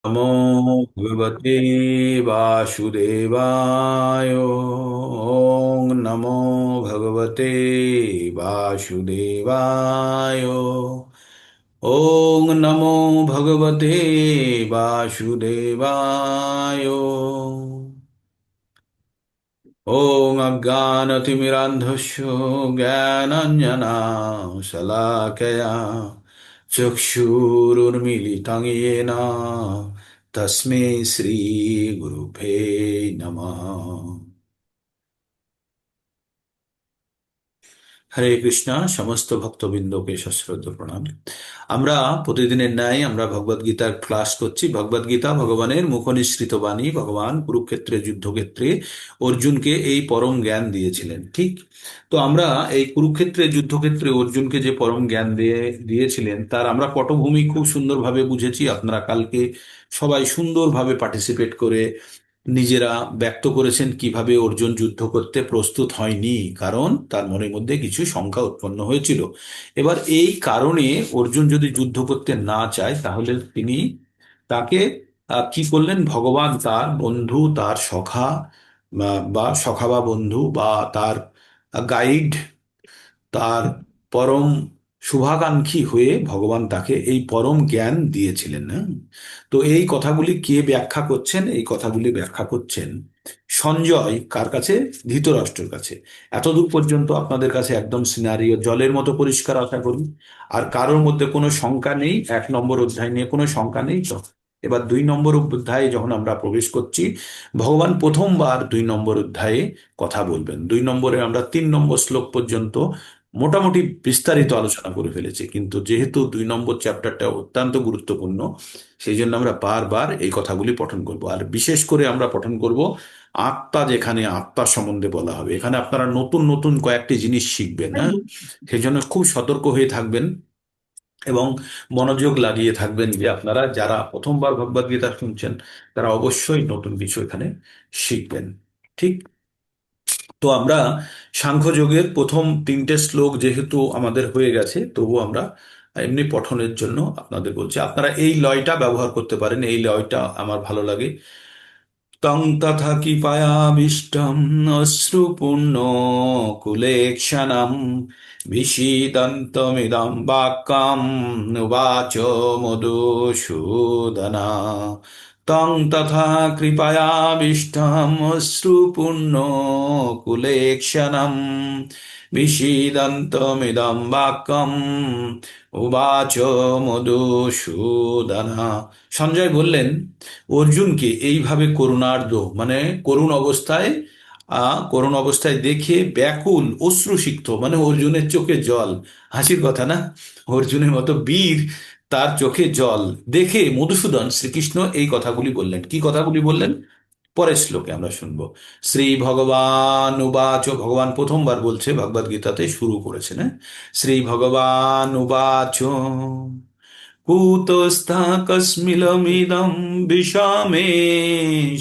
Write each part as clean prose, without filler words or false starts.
नमो भगवते वासुदेवाय। ॐ नमो भगवते वासुदेवाय। ॐ नमो भगवते वासुदेवाय। ॐ अज्ञानतिमिरान्धस्य ज्ञानाञ्जनशलाकया चक्षुरुन्मीलितं येन तस्मै श्रीगुरुवे नमः। হরে কৃষ্ণা, সমস্ত ভক্তবৃন্দকে সশ্রদ্ধ প্রণাম। আমরা প্রতিদিনের ন্যায় আমরা ভগবদ গীতার ক্লাস করছি। ভগবদ গীতা ভগবানের মুখনিসৃত বাণী। ভগবান কুরুক্ষেত্রে যুদ্ধক্ষেত্রে অর্জুনকে এই পরম জ্ঞান দিয়েছিলেন, ঠিক? তো আমরা এই কুরুক্ষেত্রে যুদ্ধক্ষেত্রে অর্জুনকে যে পরম জ্ঞান দিয়েছিলেন তার আমরা পটভূমি খুব সুন্দরভাবে বুঝেছি। আপনারা কালকে সবাই সুন্দরভাবে পার্টিসিপেট করে নিজেরা ব্যক্ত করেছেন কিভাবে অর্জুন যুদ্ধ করতে প্রস্তুত হয়নি, কারণ তার মনের মধ্যে কিছু শঙ্কা উৎপন্ন হয়েছিল। এবার এই কারণে অর্জুন যদি যুদ্ধ করতে না চায় তাহলে তিনি তাকে কি করলেন? ভগবান তার বন্ধু, তার সখা বা সখা বা বন্ধু বা তার গাইড, তার পরম শুভাকাঙ্ক্ষী হয়ে ভগবান তাকে এই পরম জ্ঞান দিয়েছিলেন। হ্যাঁ? তো এই কথাগুলি কে ব্যাখ্যা করছেন? এই কথাগুলি ব্যাখ্যা করছেন সঞ্জয়। কার কাছে? ধৃতরাষ্ট্রের কাছে। এতদূর পর্যন্ত আপনাদের কাছে একদম সিনারিও জলের মতো পরিষ্কার, আশা করি। আর কারোর মধ্যে কোনো শঙ্কা নেই? 1 নম্বর অধ্যায় নিয়ে কোনো শঙ্কা নেই তো? এবার 2 নম্বর অধ্যায়ে যখন আমরা প্রবেশ করছি, ভগবান প্রথমবার 2 নম্বর অধ্যায়ে কথা বলবেন। 2 নম্বরে আমরা 3 নম্বর শ্লোক পর্যন্ত মোটামুটি বিস্তারিত আলোচনা করে ফেলেছি, কিন্তু যেহেতু 2 নম্বর চ্যাপ্টারটা অত্যন্ত গুরুত্বপূর্ণ, সেই জন্য আমরা বারবার এই কথাগুলি পঠন করব। আর বিশেষ করে আমরা পঠন করব আত্মা, যেখানে আত্মা সম্বন্ধে বলা হবে। এখানে আপনারা নতুন নতুন কয়েকটি জিনিস শিখবেন। হ্যাঁ, সেই জন্য খুব সতর্ক হয়ে থাকবেন এবং মনোযোগ লাগিয়ে থাকবেন যে আপনারা যারা প্রথমবার ভগবদ গীতা শুনছেন তারা অবশ্যই নতুন কিছু এখানে শিখবেন, ঠিক? তো আমরা সাংখ্যযোগের প্রথম 3টে শ্লোক যেহেতু আমাদের হয়ে গেছে, তবু আমরা এমনি পঠনের জন্য আপনাদের বলছি। আপনারা এই লয়টা ব্যবহার করতে পারেন, এই লয়টা আমার ভালো লাগে। তং তথা কৃপয়াবিষ্টম অশ্রুপূর্ণ কুলেক্ষণম বিষীদন্তমিদং বাক্যম উবাচ মধুসূদনা। তং তথা কৃপয়াবিষ্টম অশ্রুপূর্ণ কুলেক্ষণম বিষীদন্তমিদং বাক্যম উবাচ মধুসূদনা। সঞ্জয় বললেন অর্জুনকে এইভাবে করুণার্দ্র, মানে করুণ অবস্থায়, করুণ অবস্থায় দেখে ব্যাকুল অশ্রুসিক্ত, মানে অর্জুনের চোখে জল। হাসির কথা না? অর্জুনের মতো বীর, তার চোখে জল দেখে মধুসূদন শ্রীকৃষ্ণ এই কথাগুলি বললেন। কি কথাগুলি বললেন পরের শ্লোকে আমরা শুনবো। শ্রী ভগবান উবাচ, ভগবান প্রথমবার বলছে, ভগবদ গীতাতে শুরু করেছেন। হ্যাঁ? শ্রী ভগবান উবাচ কুতস্থা কস্মিলমিদं বিষমে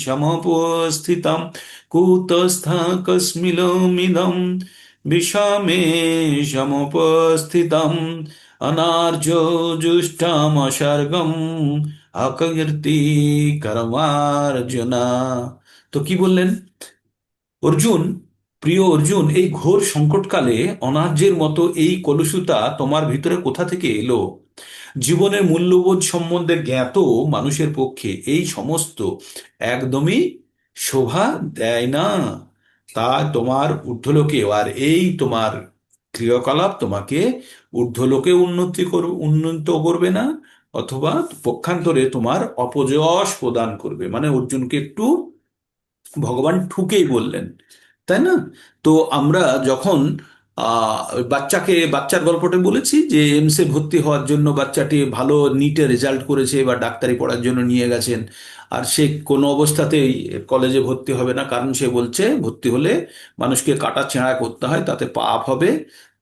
সমুপস্থিতম। কুতস্থা কস্মিলমিদं বিষমে সমুপস্থিতম। অনার্য জুষ্টমসর্গম অকীর্তি কর্মার্জুনা। তো কি বললেন অর্জুন? প্রিয় অর্জুন, এই ঘোর সংকটকালে অনার্যের মতো এই কলুষতা তোমার ভিতরে কোথা থেকে এলো? জীবনের মূল্যবোধ সম্বন্ধে জ্ঞাত মানুষের পক্ষে এই সমস্ত একদমই শোভা দেয় না। তা তোমার ঊর্ধ্বলোকে, আর এই তোমার ক্রিয়াকলাপ তোমাকে ঊর্ধ্বলোকে উন্নত করবে না, অথবা পক্ষান্তরে তোমার অপযশ প্রদান করবে। মানে অর্জুনকে একটু ভগবান ঠুকেই বললেন, তাই না? তো আমরা যখন বাচ্চার গল্পটা বলেছি যে এমসে ভর্তি হওয়ার জন্য বাচ্চাটি ভালো নিটে রেজাল্ট করেছে বা ডাক্তারি পড়ার জন্য নিয়ে গেছেন, আর সে কোনো অবস্থাতেই কলেজে ভর্তি হবে না, কারণ সে বলছে ভর্তি হলে মানুষকে কাটা ছেঁড়া করতে হয়, তাতে পাপ হবে,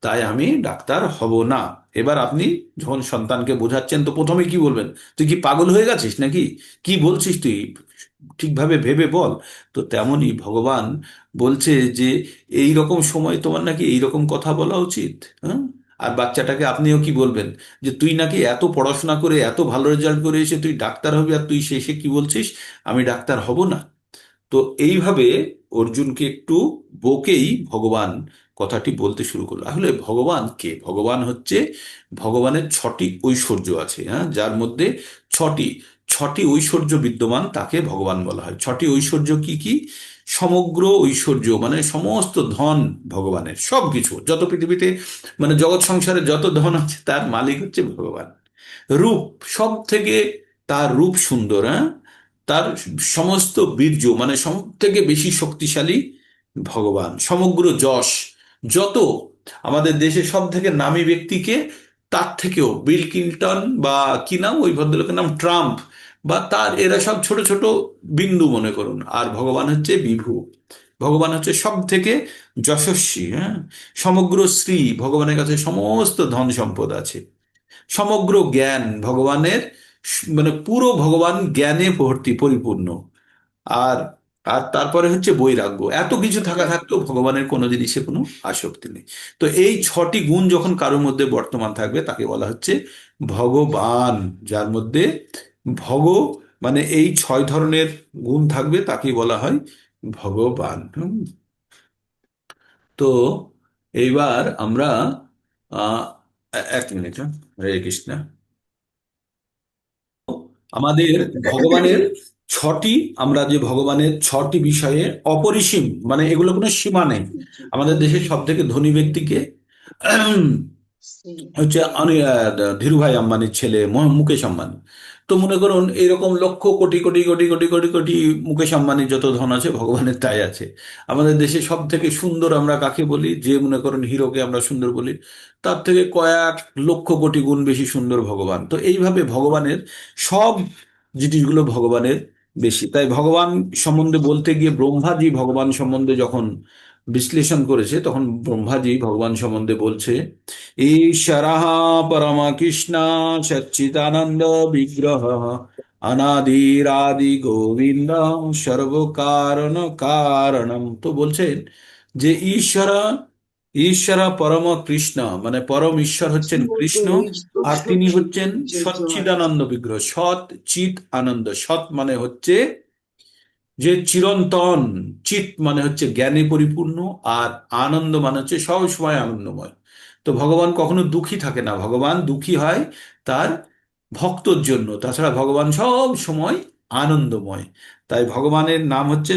তাই আমি ডাক্তার হব না। এবার আপনি যখন সন্তানকে বোঝাচ্ছেন তো প্রথমে কি বলবেন? তুই কি পাগল হয়ে গেছিস নাকি? কি বলছিস তুই? ঠিকভাবে ভেবে বল। তো তেমনই ভগবান বলছে যে এই রকম সময় তোমার নাকি এই রকম কথা বলা উচিত। হ্যাঁ, আর বাচ্চাটাকে আপনিও কি বলবেন যে তুই নাকি এত পড়াশোনা করে এত ভালো রেজাল্ট করে এসে তুই ডাক্তার হবি, আর তুই শেষে কি বলছিস আমি ডাক্তার হব না? তো এইভাবে অর্জুনকে একটু বকেই ভগবান কথাটি বলতে শুরু করলো। আসলে ভগবান কে? ভগবান হচ্ছে, ভগবানের ছটি ঐশ্বর্য আছে, হ্যাঁ, যার মধ্যে ছটি ছটি ঐশ্বর্য বিদ্যমান, তাকে ভগবান বলা হয়। ছটি ঐশ্বর্য কি কি? সমগ্র ঐশ্বর্য মানে সমস্ত ধন ভগবানের, সব কিছু যত পৃথিবীতে মানে জগৎ সংসারে যত ধন আছে তার মালিক হচ্ছে ভগবান। রূপ, সব থেকে তার রূপ সুন্দর, হ্যাঁ। তার সমস্ত বীর্য মানে সব থেকে বেশি শক্তিশালী ভগবান। সমগ্র যশ, যত আমাদের দেশে সব থেকে নামী ব্যক্তিকে, তার থেকেও বিল ক্লিন্টন বা কি নাম ওই ভদ্রলোকের নাম, ট্রাম্প, বা তার এরা সব ছোট ছোট বিন্দু মনে করুন। আর ভগবান হচ্ছে বিভু, ভগবান হচ্ছে সব থেকে যশস্বী, হ্যাঁ। সমগ্র শ্রী, ভগবানের কাছে সমস্ত ধন সম্পদ আছে। সমগ্র জ্ঞান ভগবানের, মানে পুরো ভগবান জ্ঞানে ভর্তি পরিপূর্ণ। আর আর তারপরে হচ্ছে বৈরাগ্য। এত কিছু থাকা থাকতেও ভগবানের কোনো জিনিসে কোনো আসক্তি নেই। তো এই ছটি গুণ যখন কারোর মধ্যে বর্তমান থাকবে তাকে বলা হচ্ছে ভগবান। যার মধ্যে ভগ মানে এই ছয় ধরনের গুণ থাকবে তাকে বলা হয় ভগবান। তো এইবার আমরা আহ এক মিনিট, হ্যাঁ, হরে কৃষ্ণ। আমাদের ভগবানের ছটি, আমরা যে ভগবানের ছটি বিষয়ে অপরিসীম, মানে এগুলো কোনো সীমা নেই। আমাদের দেশের সব থেকে ধনী ব্যক্তিকে হচ্ছে ধীরুভাই আম্বানির ছেলে মুকেশ আম্বানি। তো মনে করুন এরকম লক্ষ কোটি কোটি কোটি কোটি কোটি কোটি মুকেশ আম্বানির যত ধন আছে ভগবানের তাই আছে। আমাদের দেশে সব থেকে সুন্দর আমরা কাকে বলি? যে মনে করুন হিরোকে আমরা সুন্দর বলি, তার থেকে কয়েক লক্ষ কোটি গুণ বেশি সুন্দর ভগবান। তো এইভাবে ভগবানের সব জিনিসগুলো ভগবানের বেশি। তাই ভগবান সম্বন্ধে বলতে গিয়ে ব্রহ্মাজি ভগবান সম্বন্ধে যখন বিশ্লেষণ করেছে, তখন ব্রহ্মাজি ভগবান সম্বন্ধে বলছে, ঈশ্বরः পরমকৃষ্ণ সচ্চিদানন্দ বিগ্রহ অনাদিরাদি গোবিন্দ সর্বকারণ কারণম। তো বলছেন যে ঈশ্বর, ঈশ্বর পরম কৃষ্ণ মানে পরম ঈশ্বর হচ্ছেন কৃষ্ণ, আর তিনি হচ্ছেন সচ্চিদানন্দ বিগ্রহ। সৎ চিত আনন্দ। সৎ মানে হচ্ছে যে চিরন্তন, চিত মানে হচ্ছে জ্ঞানে পরিপূর্ণ, আর আনন্দ মানে হচ্ছে সব সময় আনন্দময়। তো ভগবান কখনো দুঃখী থাকে না, ভগবান দুঃখী হয় তার ভক্তর জন্য, তাছাড়া ভগবান সব সময় আনন্দময়। তাই ভগবানের নাম হচ্ছে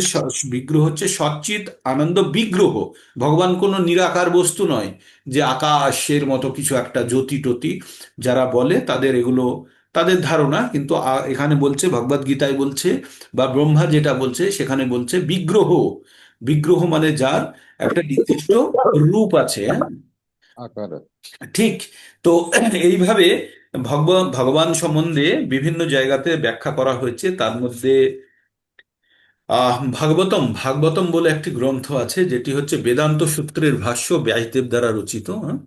বিগ্রহ হচ্ছে সচ্চিত আনন্দ বিগ্রহ। ভগবান কোনো নিরাকার বস্তু নয় যে আকাশের মতো কিছু একটা জ্যোতি টতি, যারা বলে তাদের এগুলো তাদের ধারণা। কিন্তু এখানে বলছে, ভগবদ গীতায় বলছে বা ব্রহ্মা যেটা বলছে সেখানে বলছে বিগ্রহ। বিগ্রহ মানে যার একটা নির্দিষ্ট রূপ আছে, হ্যাঁ? আকার। ঠিক। তো এইভাবে ভগবান সম্বন্ধে বিভিন্ন জায়গাতে ব্যাখ্যা করা হয়েছে। তার মধ্যে ভাগবতম, ভাগবতম বলে একটি গ্রন্থ আছে যেটি হচ্ছে বেদান্ত সূত্রের ভাষ্য ব্যাসদেব দ্বারা রচিত, হ্যাঁ?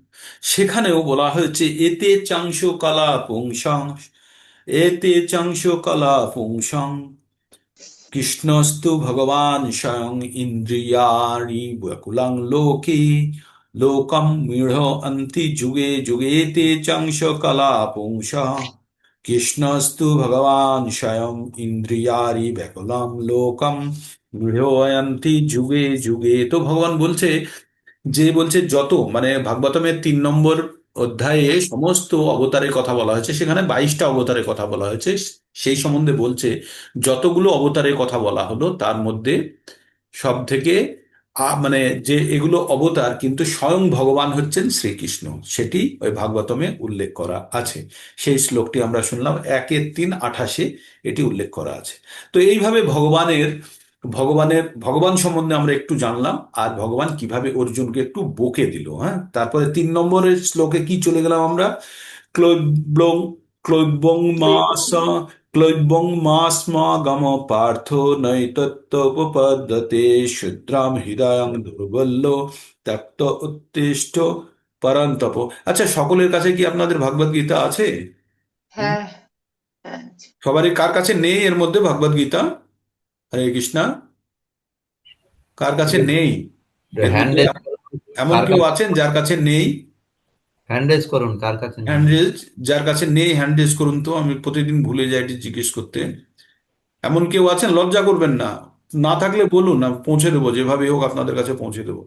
সেখানেও বলা হয়েছে এতে চাংশ কলা পুংসং, এতে চাংশ কলা পুংসং কৃষ্ণস্তু ভগবান স্বয়ং ইন্দ্রিয়াণি ব্যাকুলাং লোকে লোকম মীঢ়ন্তি যুগে যুগে তে চাংশ কলা পুংসঃ কৃষ্ণস্তু ভগবান স্বয়ং ইন্দ্রিয়ারি ব্যাকুলাম লোকম মীঢ়য়ন্তি যুগে যুগে। তো ভগবান বলছে, যে বলছে যত মানে ভাগবতমের 3 নম্বর অধ্যায়ে সমস্ত অবতারের কথা বলা হয়েছে, সেখানে 22টা অবতারের কথা বলা হয়েছে। সেই সম্বন্ধে বলছে যতগুলো অবতারের কথা বলা হলো তার মধ্যে সব থেকে মানে যে এগুলো অবতার কিন্তু স্বয়ং ভগবান হচ্ছেন শ্রীকৃষ্ণ, সেটি ওই ভাগবতমে উল্লেখ করা আছে। সেই শ্লোকটি আমরা শুনলাম 1-3-28 এটি উল্লেখ করা আছে। তো এইভাবে ভগবান সম্বন্ধে আমরা একটু জানলাম, আর ভগবান কিভাবে অর্জুনকে একটু বকে দিল, হ্যাঁ। তারপরে 3 নম্বরের শ্লোকে কি চলে গেলাম আমরা? ক্লৈব্যং ক্লৈব্যং মাস ক্লৈব্যং মাস্মাগম পার্থ নৈতত্ত্বোপপদ্যতে শুদ্রাম হৃদয়ং দুর্বল্য ত্যক্ত উত্তিষ্ঠ পরন্তপ। আচ্ছা, সকলের কাছে কি আপনাদের ভগবদ গীতা আছে? হুম? হ্যাঁ, হ্যাঁ। সবারই কার কাছে নেই এর মধ্যে ভগবদ গীতা? হরে কৃষ্ণা। কার কাছে নেই এর হ্যান্ড মধ্যে? এমন কার কেউ কাছে? আছেন যার কাছে নেই? হ্যান্ড রেজ করুন, কার কাছে নেই? হ্যান্ড রেজ, যার কাছে নেই হ্যান্ড রেজ করুন তো, আমি প্রতিদিন ভুলে যাই এটি জিজ্ঞেস করতে। এমন কেউ আছেন? লজ্জা করবেন না, না থাকলে বলুন, না পৌঁছে দেবো, যেভাবে হোক আপনাদের কাছে পৌঁছে দেবো।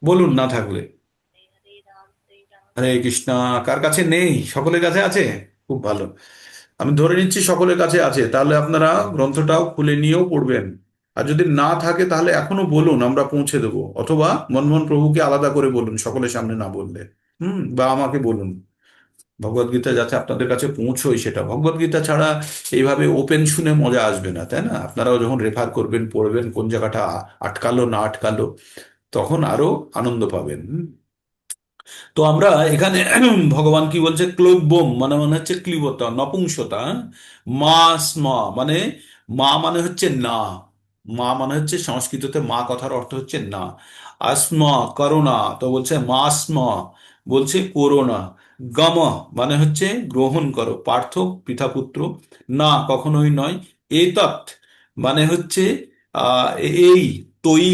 বলুন না থাকলে। হরে কৃষ্ণা। কার কাছে নেই? সকলের কাছে আছে। খুব ভালো। আমি ধরে নিচ্ছি সকলের কাছে আছে, তাহলে আপনারা গ্রন্থটাও খুলে নিয়েও পড়বেন। আর যদি না থাকে তাহলে এখনো বলুন, আমরা পৌঁছে দেবো, অথবা মনমোহন প্রভুকে আলাদা করে বলুন, সকলের সামনে না বললে। বা আমাকে বলুন। ভগবদ গীতা যাতে আপনাদের কাছে পৌঁছোয়, সেটা ভগবদ গীতা ছাড়া এইভাবে ওপেন শুনে মজা আসবে না, তাই না? আপনারাও যখন রেফার করবেন, পড়বেন, কোন জায়গাটা আটকালো না আটকালো, তখন আরো আনন্দ পাবেন। তো আমরা এখানে ভগবান কি বলছে, ক্লৈব্যম মানে মানে হচ্ছে ক্লিবতা, নপুংসতা। মা স্ম মানে, মা মানে হচ্ছে না। মা মানে হচ্ছে সংস্কৃততে মা কথার অর্থ হচ্ছে না। আস্ম করোনা, তো বলছে মা স্ম, বলছে করোনা। গম মানে হচ্ছে গ্রহণ করো, পার্থ পিতা পুত্র। না কখনোই নয়। এতৎ মানে হচ্ছে এই, তৈ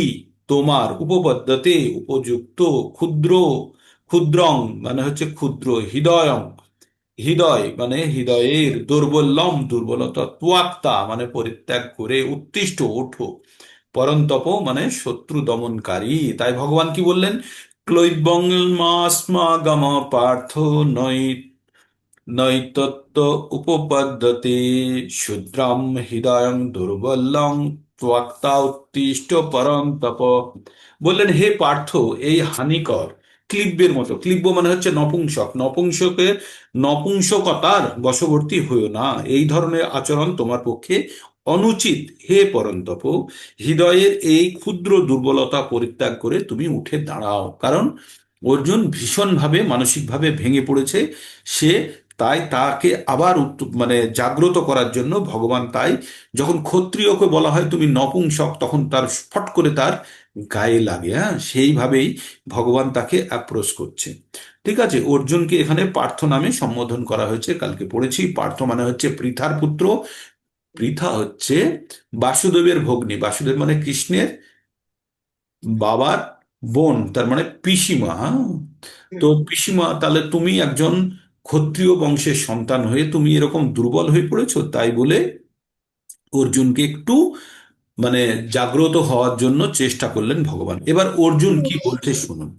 তোমার, উপপদ্যতে উপযুক্ত, ক্ষুদ্র, ক্ষুদ্রং মানে হচ্ছে ক্ষুদ্র, হৃদয়ং হৃদয় মানে হৃদয়ের, দুর্বলম দুর্বলতা, ত্বক্তা মানে পরিত্যাগ করে, উত্তিষ্ঠ ওঠো, পরন্তপ মানে শত্রু দমনকারী। তাই ভগবান কি বললেন, ক্লৈবঙ্গমাস্মাগম পার্থ নৈ নৈতত্ত্ব উপপদ্যতে, শূদ্রম হৃদয়ং দুর্বলং ত্বক্তা উত্তিষ্ঠ পরন্তপ। বললেন হে পার্থ, এই হানিকর ক্লিব্যের মতো, ক্লিব্য মানে হচ্ছে নপুংসক, নপুংসকের নপুংসকতার বশবর্তী হইও না, এই ধরনের আচরণ তোমার পক্ষে অনুচিত। হে পরন্তপ, হৃদয়ের এই ক্ষুদ্র দুর্বলতা পরিত্যাগ করে তুমি উঠে দাঁড়াও। কারণ অর্জুন ভীষণভাবে মানসিকভাবে ভেঙে পড়েছে। সে, তাই তাকে আবার মানে জাগ্রত করার জন্য ভগবান, তাই যখন ক্ষত্রিয়কে বলা হয় তুমি নপুংসক, তখন তার ফট করে তার গায়ে লাগে। হ্যাঁ, সেইভাবেই ভগবান তাকে অ্যাপ্রোচ করছে। ঠিক আছে, অর্জুনকে এখানে পার্থ নামে সম্বোধন করা হয়েছে, কালকে পড়েছি। পার্থ মানে হচ্ছে পৃথার পুত্র। পৃথা হচ্ছে বাসুদেবের ভগ্নী, বাসুদেব মানে কৃষ্ণের বাবার বোন, তার মানে পিসিমা। হ্যাঁ? তো পিসিমা, তাহলে তুমি একজন ক্ষত্রিয় বংশের সন্তান হয়ে তুমি এরকম দুর্বল হয়ে পড়েছো, তাই বলে অর্জুনকে একটু মানে জাগ্রত হওয়ার জন্য চেষ্টা করলেন ভগবান। এবার অর্জুন কি বলছে শুনুন।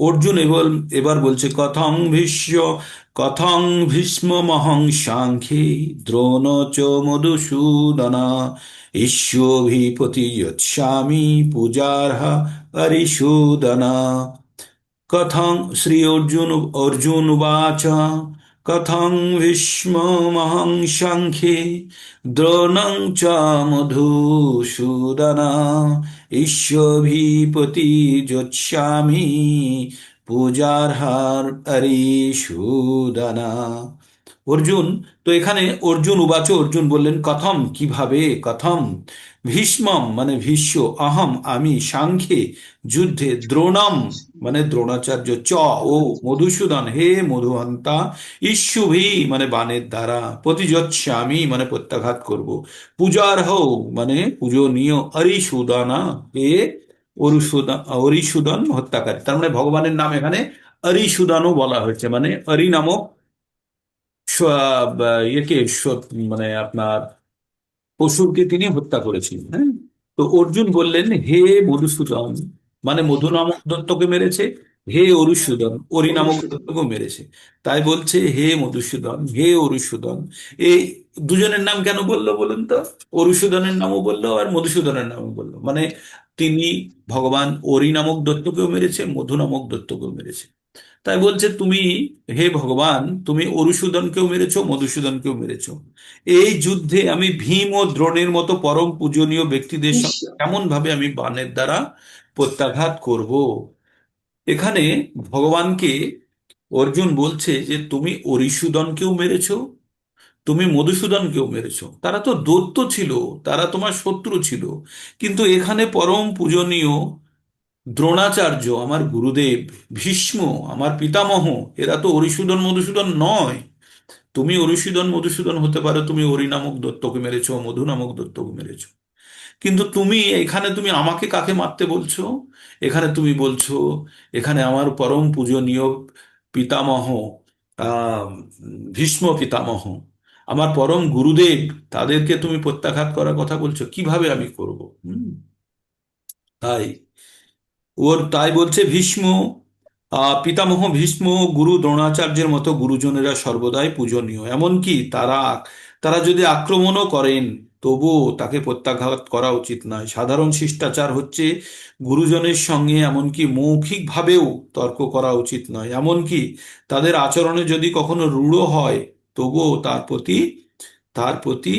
অর্জুন এবার এবার বলছে, কথং ভীষ্ম মহং সাংখ্যে দ্রোণ চ মধুসূদনা ঈশ্বভিপতি যৎস্বামি পূজার্হা হরিসূদনা। কথং শ্রী অর্জুন, অর্জুন উবাচ, কথং ভীষ্মমহং সাংখ্যে দ্রোণং চ মধুসূদন ঈশ্বভিপতি যৎস্বামি পূজার্হার হরিসূদনা। অর্জুন, তো এখানে অর্জুন উবাচ, অর্জুন বললেন, কথম কিভাবে, কথম ভীষ্মম মানে ভীষ্ম, অহম আমি, সাংখ্যে যুদ্ধে, দ্রোণম মানে দ্রোণাচার্য, চ ও মধুসূদন হে মধুহন্তা, ইস্যুভি মানে বাণের দ্বারা, প্রতিযৎস্যামি মানে প্রত্যাঘাত করব, পূজার হও মানে পূজনীয়, অরিসুদানা হে অরিসুদন, অরিসুদন হত্যাকারী। তার মানে ভগবানের নাম এখানে অরিসুদানও বলা হয়েছে, মানে অরি নামক ইয়েকে, মানে আপনার অসুরকে তিনি হত্যা করেছিলেন। হ্যাঁ, তো অর্জুন বললেন হে মধুসূদন, মানে মধু নামক দত্তকে মেরেছে, হে অরিসূদন অরি নামক দত্তকে মেরেছে। তাই বলছে হে মধুসূদন হে অরিসূদন। এই দুজনের নাম কেন বললো বলুন তো? অরিসূদনের নামও বললো আর মধুসূদনের নামও বললো, মানে তিনি ভগবান অরি নামক দত্তকেও মেরেছে, মধু নামক দত্তকেও মেরেছে। তাই বলছে তুমি, হে ভগবান, তুমি অরিসূদনকেও মেরেছো, মধুসূদনকেও মেরেছো। এই যুদ্ধে আমি ভীম ও দ্রোণের মতো পরম পূজনীয় ব্যক্তিদের সঙ্গে কেমন ভাবে আমি বাণের দ্বারা প্রত্যাঘাত করব। এখানে ভগবানকে অর্জুন বলছে যে তুমি অরিসূদনকেও মেরেছো, তুমি মধুসূদনকেও মেরেছো, তারা তো দৈত্য ছিল, তারা তোমার শত্রু ছিল। কিন্তু এখানে পরম পূজনীয় দ্রোণাচার্য আমার গুরুদেব, ভীষ্ম আমার পিতামহ, এরা তো অরিসূদন মধুসূদন নয়। তুমি অরিসূদন মধুসূদন হতে পারো, তুমি অরি নামক দত্তকে মেরেছো, মধু নামক দত্তকে মেরেছো, কিন্তু তুমি এখানে তুমি আমাকে কাকে মারতে বলছো? এখানে তুমি বলছো, এখানে আমার পরম পূজনীয় পিতামহ, আহ ভীষ্ম পিতামহ, আমার পরম গুরুদেব, তাদেরকে তুমি প্রত্যাঘাত করার কথা বলছো, কিভাবে আমি করব? হুম। তাই তাই বলছে ভীষ্ম, পিতামহ ভীষ্ম, গুরু দ্রোণাচার্যের মতো গুরুজনেরা সর্বদাই পূজনীয়। এমনকি তারা তারা যদি আক্রমণও করেন, তবুও তাকে প্রত্যাঘাত করা উচিত নয়। সাধারণ শিষ্টাচার হচ্ছে গুরুজনের সঙ্গে এমনকি মৌখিকভাবেও তর্ক করা উচিত নয়। এমনকি তাদের আচরণে যদি কখনো রূঢ় হয়, তবুও তার প্রতি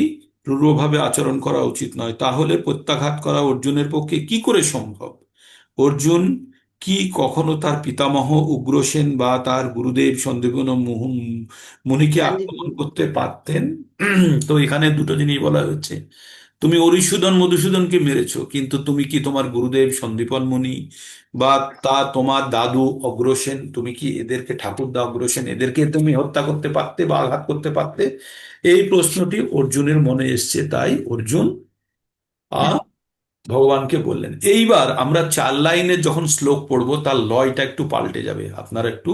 রূঢ়ভাবে আচরণ করা উচিত নয়। তাহলে প্রত্যাঘাত করা অর্জুনের পক্ষে কি করে সম্ভব? অর্জুন কি কখনো তার পিতামহ উগ্রসেন বা তার গুরুদেব সন্দীপন মুনিকে আক্রমণ সঞ্জীবনী। করতে পারতেন? তো এখানে দুটো জিনিস বলা হচ্ছে। তুমি অরিসূদন মধুসূদনকে মেরেছো, কিন্তু তুমি কি তোমার গুরুদেব সন্দীপন মুনি বা তোমার দাদু অগ্রসেন, তুমি কি এদেরকে, ঠাকুরদা অগ্রসেন, এদেরকে তুমি হত্যা করতে পারতে বা আঘাত করতে পারতে? এই প্রশ্নটি অর্জুনের মনে এসছে। তাই অর্জুন ভগবানকে বললেন। এইবার আমরা 4 লাইনের যখন শ্লোক পড়বো, তার লয়টা একটু পাল্টে যাবে। আপনারা একটু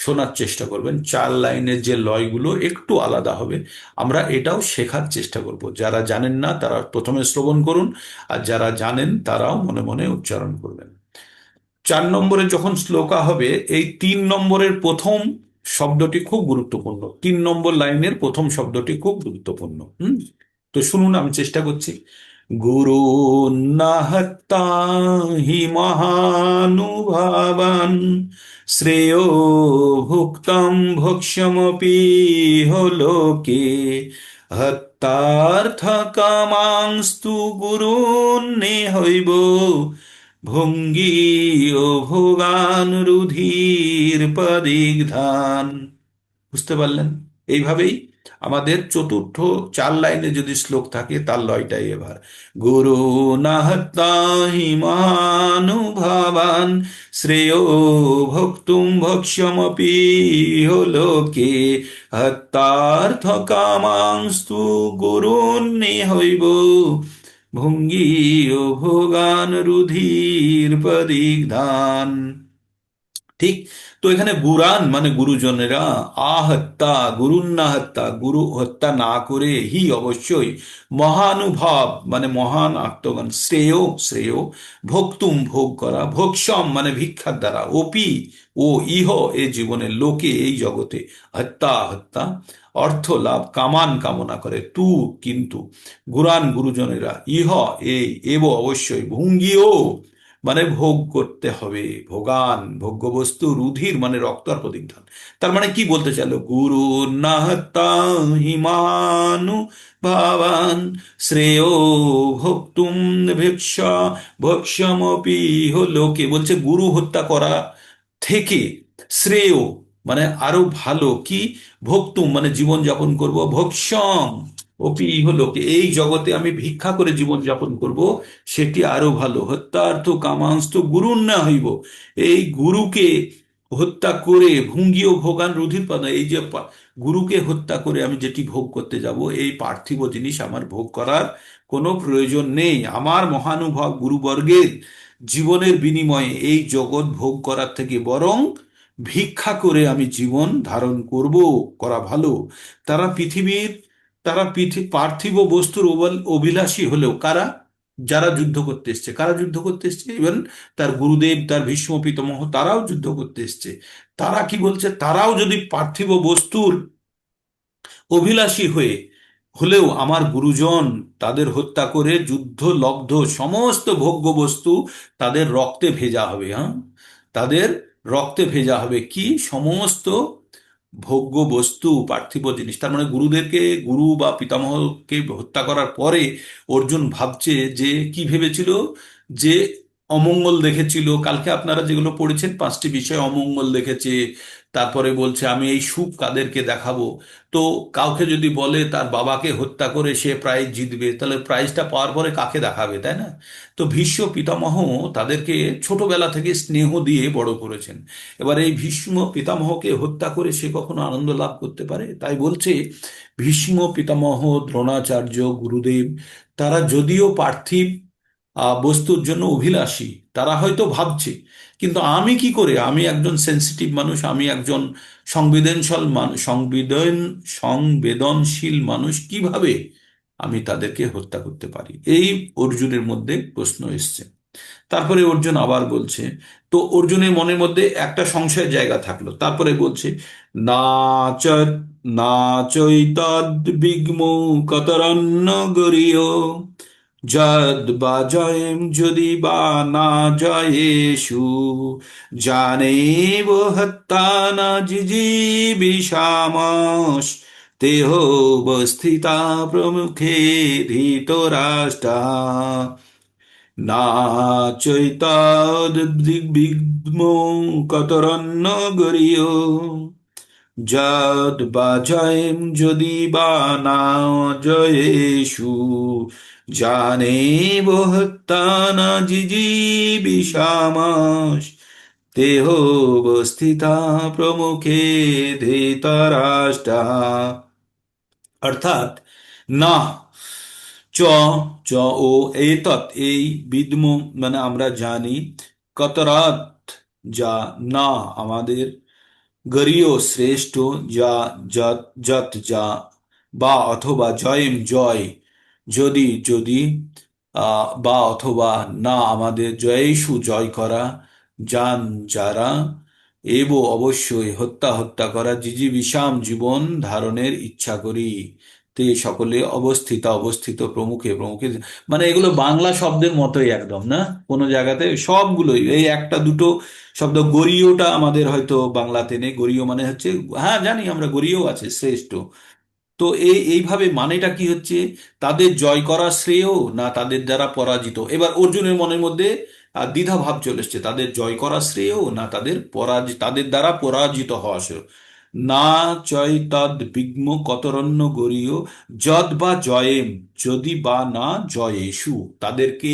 শোনার চেষ্টা করবেন, 4 লাইনের যে লয়গুলো একটু আলাদা হবে। আমরা এটাও শেখার চেষ্টা করব। যারা জানেন না তারা প্রথমে শ্রবণ করুন, আর যারা জানেন তারাও মনে মনে উচ্চারণ করবেন। 4 নম্বরে যখন শ্লোকা হবে, এই 3 নম্বরের প্রথম শব্দটি খুব গুরুত্বপূর্ণ। 3 নম্বর লাইনের প্রথম শব্দটি খুব গুরুত্বপূর্ণ। তো শুনুন, আমি চেষ্টা করছি। গুরু নাহত্তা হি মহানুভাবান, শ্রেয় ভুক্তম ভক্ষ্যমপি লোকে, হত্যার্থ কামাংস্তু গুরুন্নেহৈব ভঙ্গি ও ভোগানুরুধির পদিগ্ধান। বুঝতে পারলেন? এইভাবেই আমাদের চতুর্থ 4 লাইনে যদি শ্লোক থাকে, তার লয়টাই এবার গুরু নাহত্তাহি মহানুভাবান, শ্রেয় ভোক্তুম ভক্ষ্যমপি লোকে, হত্যার্থ কামাংস্তু গুরুন্নেহৈব ভঙ্গি ও ভোগান রুধির পরিধান। ঠিক। তো এখানে গুরান মানে গুরুজনেরা, আহত্যা গুরুন্না হত্যা, গুরু হত্যা না করে, হি অবশ্যই, মহানুভব মানে মহান আত্মগণ, শ্রেয় শ্রেয়, ভোক্তুম ভোগ করা, ভোক্সম মানে ভিক্ষার দ্বারা, অপি ও ইহ এ জীবনে, লোকে এই জগতে, হত্যা হত্যা অর্থ লাভ, কামান কামনা করে, তু কিন্তু, গুরান গুরুজনেরা, ইহ এই, এব অবশ্যই, ভুঙ্গিও মানে ভোগ করতে হবে, ভোগান ভোগ্যবস্তু, রুধির মানে রক্ত আর প্রতিঘ্রান। তার মানে কি বলতে চাইলো? গুরু নাহতা হিমানু ভাবান, শ্রেয় ভোক্তুম ভিক্ষা ভক্ষ্যমপি লোকে, বলছে গুরু হত্যা করা থেকে শ্রেয় মানে আরো ভালো কি, ভোক্তুম মানে জীবন যাপন করব, ভক্ষ্যম অপি লোকে এই জগতে আমি ভিক্ষা করে জীবন যাপন করব, সেটি আরো ভালো। হত্যার্থ কামাংস্ত গুরুর না হইব, এই গুরুকে হত্যা করে, ভুঙ্গীয় ভোগান রুধির পান, এই যে গুরুকে হত্যা করে আমি যেটি ভোগ করতে যাব, এই পার্থিব জিনিস আমার ভোগ করার কোনো প্রয়োজন নেই। আমার মহানুভব গুরুবর্গের জীবনের বিনিময়ে এই জগৎ ভোগ করার থেকে বরং ভিক্ষা করে আমি জীবন ধারণ করব, করা ভালো। তারা পৃথিবীর পার্থিব বস্তুর অভিলাষী হলেও কারা? যারা যুদ্ধ করতে এসছে। কারা যুদ্ধ করতে এসছে? ইভেন তার গুরুদেব, তার ভীষ্ম পিতামহ, তারাও যুদ্ধ করতে এসছে। তারা কি বলছে? তারাও যদি পার্থিব বস্তুর অভিলাষী হলেও আমার গুরুজন তাদের হত্যা করে যুদ্ধ লব্ধ সমস্ত ভোগ্য বস্তু তাদের রক্তে ভেজা হবে। হ্যাঁ, তাদের রক্তে ভেজা হবে কি সমস্ত ভোগ্য বস্তু, পার্থিব জিনিস। তার মানে গুরুদেরকে, গুরু বা পিতামহকে হত্যা করার পরে অর্জুন ভাবছে যে কি ভেবেছিল, যে অমঙ্গল দেখেছিল। কালকে আপনারা যেগুলো পড়েছেন, 5টি বিষয় অমঙ্গল দেখেছে। তারপরে বলছে আমি এই সুখ কাদেরকে দেখাবো। তো কাউকে যদি বলে তার বাবাকে হত্যা করে সে প্রাইজ জিতবে, তাহলে প্রাইজটা পাওয়ার পরে কাকে দেখাবে, তাই না? তো ভীষ্ম পিতামহ তাদেরকে ছোটবেলা থেকে স্নেহ দিয়ে বড় করেছেন। এবার এই ভীষ্ম পিতামহকে হত্যা করে সে কখনো আনন্দ লাভ করতে পারে? তাই বলছে ভীষ্ম পিতামহ, দ্রোণাচার্য, গুরুদেব, তারা যদিও পার্থিব বস্তুর জন্য অভিলাষী, তারা হয়তো ভাবছে। কিন্তু আমি কি করে, আমি একজন সেন্সিটিভ মানুষ, আমি একজন সংবেদনশীল মানুষ, সংবেদনশীল মানুষ, কিভাবে আমি তাদেরকে হত্যা করতে পারি? এই অর্জুনের মধ্যে প্রশ্ন এসছে। তারপরে অর্জুন আবার বলছে, তো অর্জুনের মনের মধ্যে একটা সংশয়ের জায়গা থাকলো, তারপরে বলছে, না চ না চৈতদ্বিগ্ম কতরন্ন গরীয় যদ বা জয়েম যদি বা না জয়েষু জানেব হত্যা না জিজিবিষামস তেহ অবস্থিতা প্রমুখে ধৃতরাষ্ট্রা না চৈতাদ্বিগ্ম কতরন্ন গরীয় যদ বা জয়েম যদি বা না জয়েষু জানেব হত্যা না জিজিবিষামস তেহ অবস্থিতা প্রমুখে ধৃতরাষ্ট্রা। অর্থাৎ না চ চ ও এতৎ এই বিদ্ম মানে আমরা জানি, কতরাত যা, না আমাদের, গরীয় শ্রেষ্ঠ, যা যত যত যা, বা অথবা জয়েম জয়, যদি যদি, বা অথবা না আমাদের, জয়েষু জয় করা, যান যারা, এব অবশ্যই, হত্যা হত্যা করা, জিজিবিষাম জীবন ধারণের ইচ্ছা করি, তে সকলে অবস্থিত অবস্থিত, প্রমুখে প্রমুখে, মানে এগুলো বাংলা শব্দের মতোই একদম, না কোনো জায়গাতে সবগুলোই এই একটা দুটো শব্দ। গরীয়টা আমাদের হয়তো বাংলাতে নেই, গরীয় মানে হচ্ছে, হ্যাঁ জানি আমরা গরীয় আছে শ্রেষ্ঠ। তো এইভাবে মানেটা কি হচ্ছে, তাদের জয় করা শ্রেয় না তাদের দ্বারা পরাজিত? এবার অর্জুনের মনের মধ্যে দ্বিধা ভাব চলে এসছে, তাদের জয় করা শ্রেয় না তাদের দ্বারা পরাজিত হওয়া শ্রেয়। না চয় তদ বিগ্ম কতরন্য গরীয় যদ বা জয়েম যদি বা না জয়েষু, তাদেরকে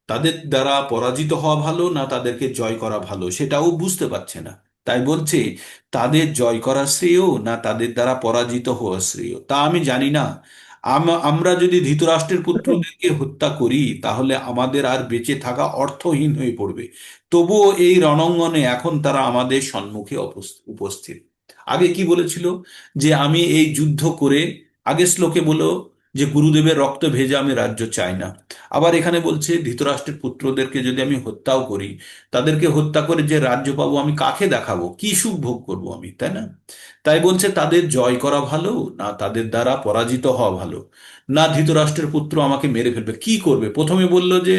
তাদের দ্বারা পরাজিত হওয়া ভালো না তাদেরকে জয় করা ভালো, সেটাও বুঝতে পারছে না। তাই বলছে, তাদের জয় করা শ্রেয় না তাদের দ্বারা পরাজিত হওয়া শ্রেয়, তা আমি জানি না। আমরা যদি ধৃতরাষ্ট্রের পুত্রদেরকে হত্যা করি তাহলে আমাদের আর বেঁচে থাকা অর্থহীন হয়ে পড়বে। তবুও এই রণাঙ্গনে এখন তারা আমাদের সম্মুখে উপস্থিত। আগে কি বলেছিল, যে আমি এই যুদ্ধ করে, আগের শ্লোকে বলো যে গুরুদেবের রক্ত ভেজা আমি রাজ্য চাই না। আবার এখানে বলছে ধৃতরাষ্ট্রের পুত্রদেরকে যদি আমি হত্যাও করি, তাদেরকে হত্যা করে যে রাজ্য পাবো আমি কাকে দেখাবো, কি সুখ ভোগ করবো আমি, তাই না? তাই বলছে, তাদের জয় করা ভালো না তাদের দ্বারা পরাজিত হওয়া ভালো? না ধৃতরাষ্ট্রের পুত্র আমাকে মেরে ফেলবে, কি করবে? প্রথমে বলল যে